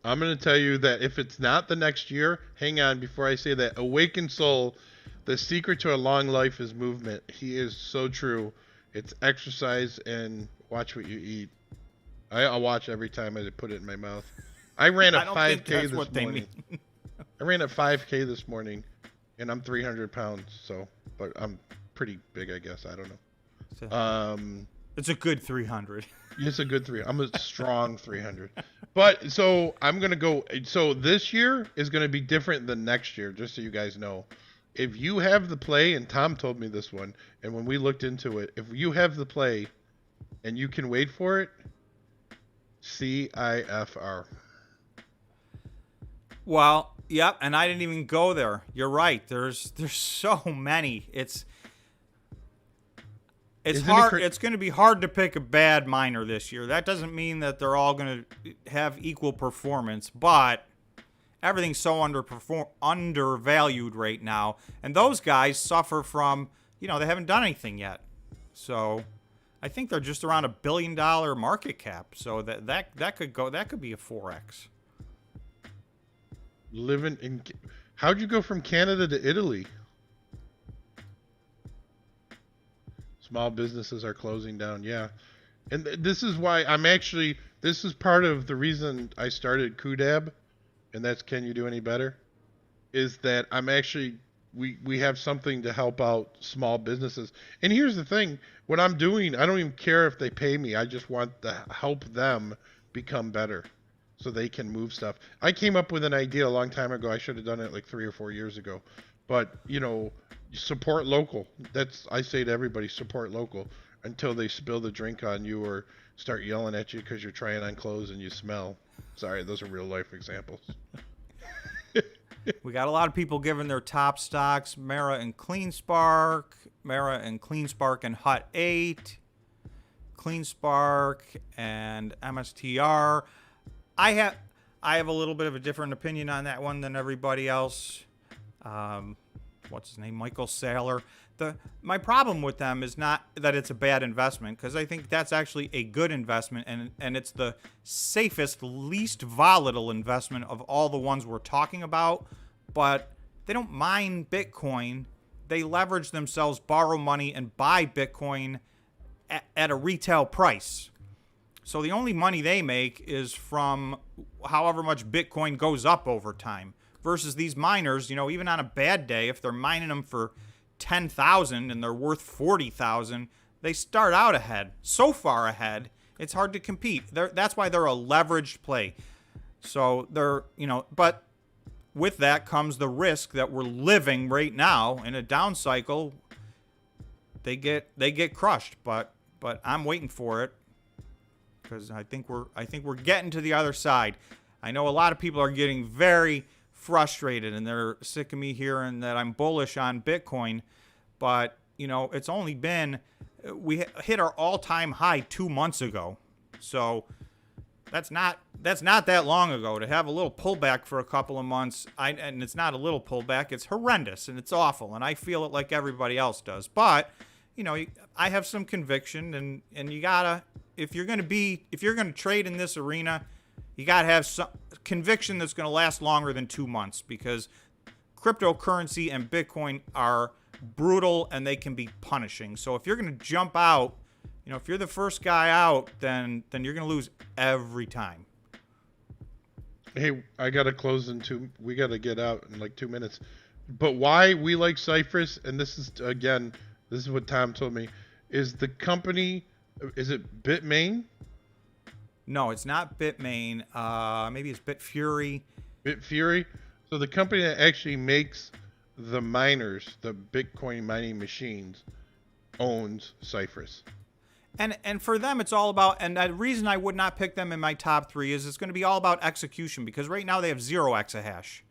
I'm going to tell you that if it's not the next year, hang on before I say that. Awakened Soul, the secret to a long life is movement. He is so true. It's exercise and watch what you eat. I'll watch every time I put it in my mouth. I ran a 5K this morning. I ran a 5K this morning, and I'm 300 pounds. But I'm pretty big, I guess. I don't know. It's a good 300. It's a good 3. I'm a strong 300. But so I'm going to go. So this year is going to be different than next year, just so you guys know. If you have the play, and Tom told me this one, and when we looked into it, if you have the play and you can wait for it, CIFR. Well, yep, and I didn't even go there. You're right. There's so many. It's hard. It's going to be hard to pick a bad miner this year. That doesn't mean that they're all going to have equal performance, but everything's so undervalued right now, and those guys suffer from, they haven't done anything yet. So I think they're just around $1 billion market cap. So that could be a 4x. How'd you go from Canada to Italy? Small businesses are closing down, yeah. And this is why this is part of the reason I started KUDAB, and that's Can You Do Any Better? Is that we have something to help out small businesses. And here's the thing, what I'm doing, I don't even care if they pay me. I just want to help them become better so they can move stuff. I came up with an idea a long time ago. I should have done it like 3 or 4 years ago. But, support local. I say to everybody, support local until they spill the drink on you or start yelling at you because you're trying on clothes and you smell. Sorry, those are real life examples. We got a lot of people giving their top stocks: Mara and CleanSpark, and Hut 8, CleanSpark and MSTR. I have a little bit of a different opinion on that one than everybody else. What's his name? Michael Saylor. My problem with them is not that it's a bad investment, because I think that's actually a good investment, and it's the safest, least volatile investment of all the ones we're talking about. But they don't mine Bitcoin. They leverage themselves, borrow money, and buy Bitcoin at a retail price. So the only money they make is from however much Bitcoin goes up over time. Versus these miners, even on a bad day, if they're mining them for 10,000 and they're worth 40,000, they start out ahead, so far ahead, it's hard to compete. That's why they're a leveraged play. So but with that comes the risk that we're living right now in a down cycle. They get crushed, but I'm waiting for it, because I think we're getting to the other side. I know a lot of people are getting very frustrated and they're sick of me hearing that I'm bullish on Bitcoin, but it's only been, we hit our all-time high 2 months ago, so that's not that long ago. To have a little pullback for a couple of months, and it's not a little pullback, it's horrendous and it's awful, and I feel it like everybody else does. But I have some conviction, and you gotta, if you're gonna trade in this arena, you got to have some conviction that's going to last longer than 2 months, because cryptocurrency and Bitcoin are brutal and they can be punishing. So if you're going to jump out, if you're the first guy out, then you're going to lose every time. Hey, I got to close we got to get out in like 2 minutes. But why we like Cypress, and this is what Tom told me, is the company, is it Bitmain? No, it's not Bitmain. Maybe it's Bitfury. Bitfury. So the company that actually makes the miners, the Bitcoin mining machines, owns Cypress. And for them, it's all about, and the reason I would not pick them in my top 3 is it's going to be all about execution, because right now they have 0 exahash.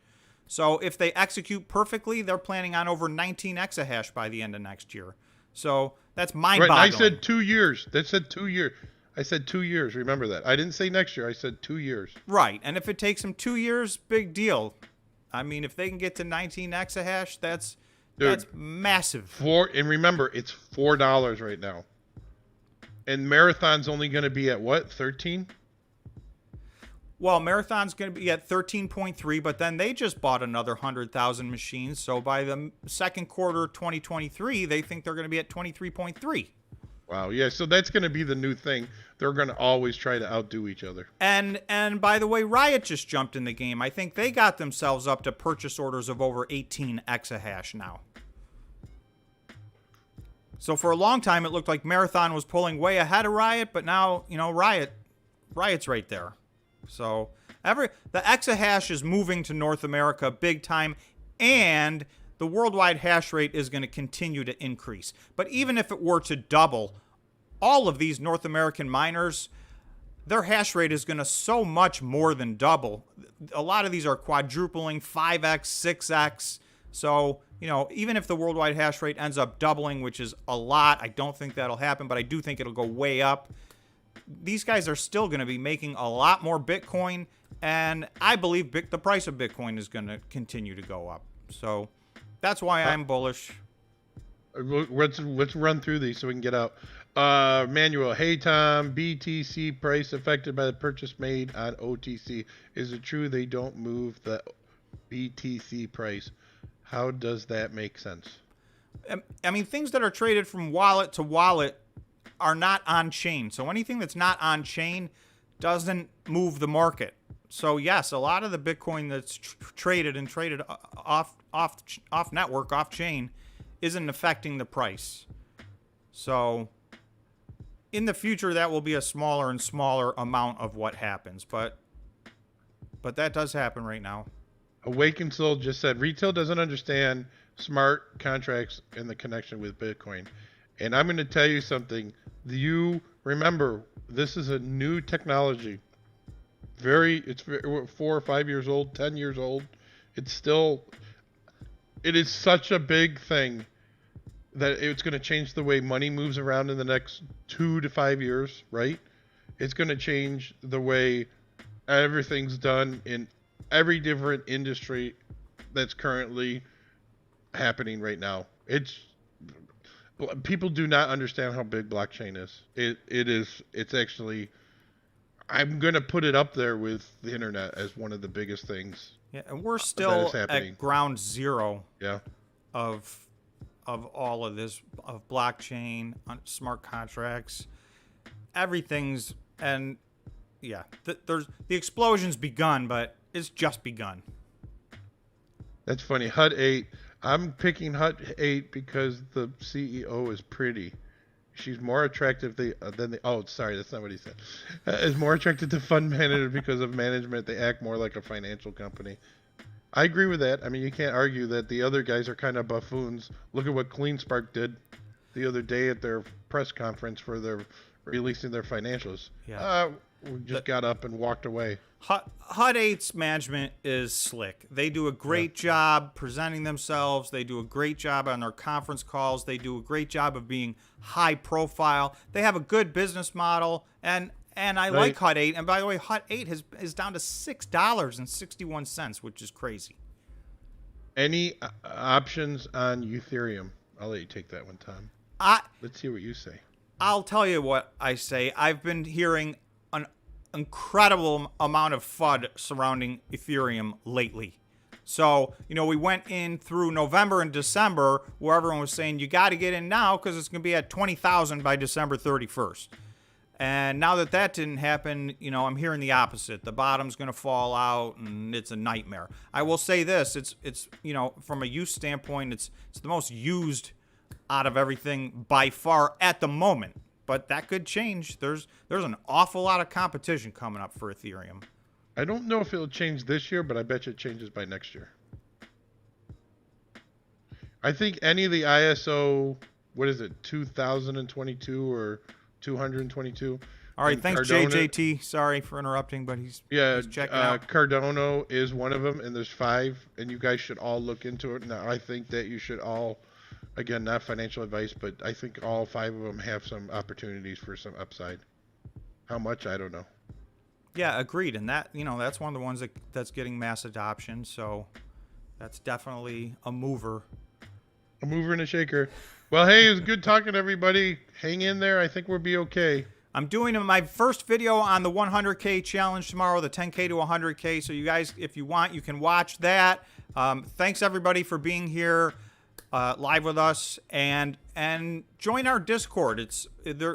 So if they execute perfectly, they're planning on over 19 exahash by the end of next year. So that's mind-boggling. Right, I said 2 years. That said 2 years. I said 2 years. Remember that. I didn't say next year. I said 2 years. Right. And if it takes them 2 years, big deal. I mean, if they can get to 19 exahash, that's massive. And remember, it's $4 right now. And Marathon's only going to be at what? 13? Well, Marathon's going to be at 13.3, but then they just bought another 100,000 machines. So by the second quarter 2023, they think they're going to be at 23.3. Wow, yeah, so that's going to be the new thing. They're going to always try to outdo each other. And by the way, Riot just jumped in the game. I think they got themselves up to purchase orders of over 18 exahash now. So for a long time, it looked like Marathon was pulling way ahead of Riot, but now, Riot's right there. So the exahash is moving to North America big time, and the worldwide hash rate is going to continue to increase. But even if it were to double, all of these North American miners, their hash rate is going to so much more than double. A lot of these are quadrupling, 5x, 6x. So, even if the worldwide hash rate ends up doubling, which is a lot, I don't think that'll happen, but I do think it'll go way up. These guys are still going to be making a lot more Bitcoin, and I believe the price of Bitcoin is going to continue to go up. So that's why I'm bullish. Let's run through these so we can get out. Manuel, hey Tom, BTC price affected by the purchase made on OTC. Is it true they don't move the BTC price? How does that make sense? I mean, things that are traded from wallet to wallet are not on chain. So anything that's not on chain doesn't move the market. So yes, a lot of the Bitcoin that's traded off network, off chain, isn't affecting the price. So in the future, that will be a smaller and smaller amount of what happens, but that does happen right now. Awakened Soul just said retail doesn't understand smart contracts and the connection with Bitcoin. And I'm going to tell you something. You remember, this is a new technology. It's 4 or 5 years old, 10 years old. It is such a big thing that it's going to change the way money moves around in the next 2 to 5 years, right? It's going to change the way everything's done in every different industry that's currently happening right now. People do not understand how big blockchain is. It's actually, I'm going to put it up there with the internet as one of the biggest things. Yeah, and we're still at ground zero. Yeah. Of all of this, of blockchain, smart contracts, everything's, and yeah, the explosion's begun, but it's just begun. That's funny. HUD 8. I'm picking HUD 8 because the CEO is pretty. She's more attractive than the. Oh, sorry, that's not what he said. Is more attractive to fund manager because of management. They act more like a financial company. I agree with that. I mean, you can't argue that the other guys are kind of buffoons. Look at what CleanSpark did the other day at their press conference for their releasing their financials. Yeah. We just got up and walked away. HUD 8's management is slick. They do a great job presenting themselves. They do a great job on their conference calls. They do a great job of being high profile. They have a good business model, and I like HUD 8. And by the way, HUD 8 is down to $6.61, which is crazy. Any options on Ethereum? I'll let you take that one, Tom. Let's hear what you say. I'll tell you what I say. I've been hearing an incredible amount of FUD surrounding Ethereum lately. So, we went in through November and December where everyone was saying you got to get in now because it's going to be at 20,000 by December 31st. And now that didn't happen, I'm hearing the opposite. The bottom's going to fall out and it's a nightmare. I will say this, it's from a use standpoint, it's the most used out of everything by far at the moment. But that could change. There's an awful lot of competition coming up for Ethereum. I don't know if it'll change this year, but I bet you it changes by next year. I think any of the ISO, 2022 or 222? All right, thanks, JJT. Sorry for interrupting, but he's checking out. Cardano is one of them, and there's 5, and you guys should all look into it. Now, I think that you should all, again, not financial advice, but I think all 5 of them have some opportunities for some upside. How much, I don't know. Yeah, agreed. And that, that's one of the ones that's getting mass adoption. So that's definitely a mover. A mover and a shaker. Well, hey, it was good talking to everybody. Hang in there. I think we'll be okay. I'm doing my first video on the 100K challenge tomorrow, the 10K to 100K. So you guys, if you want, you can watch that. Thanks, everybody, for being here live with us. And join our Discord.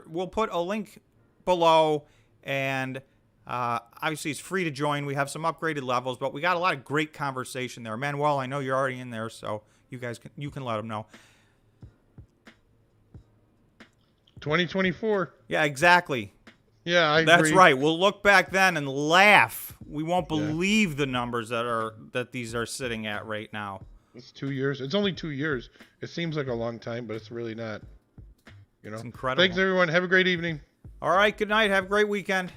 We'll put a link below. And obviously, it's free to join. We have some upgraded levels, but we got a lot of great conversation there. Manuel, I know you're already in there, so you can let them know. 2024. Yeah, exactly. Yeah, I That's agree. right. We'll look back then and laugh. We won't believe the numbers that these are sitting at right now. It's 2 years. It's only 2 years. It seems like a long time, but it's really not. You know. It's incredible. Thanks, everyone. Have a great evening. All right, good night. Have a great weekend.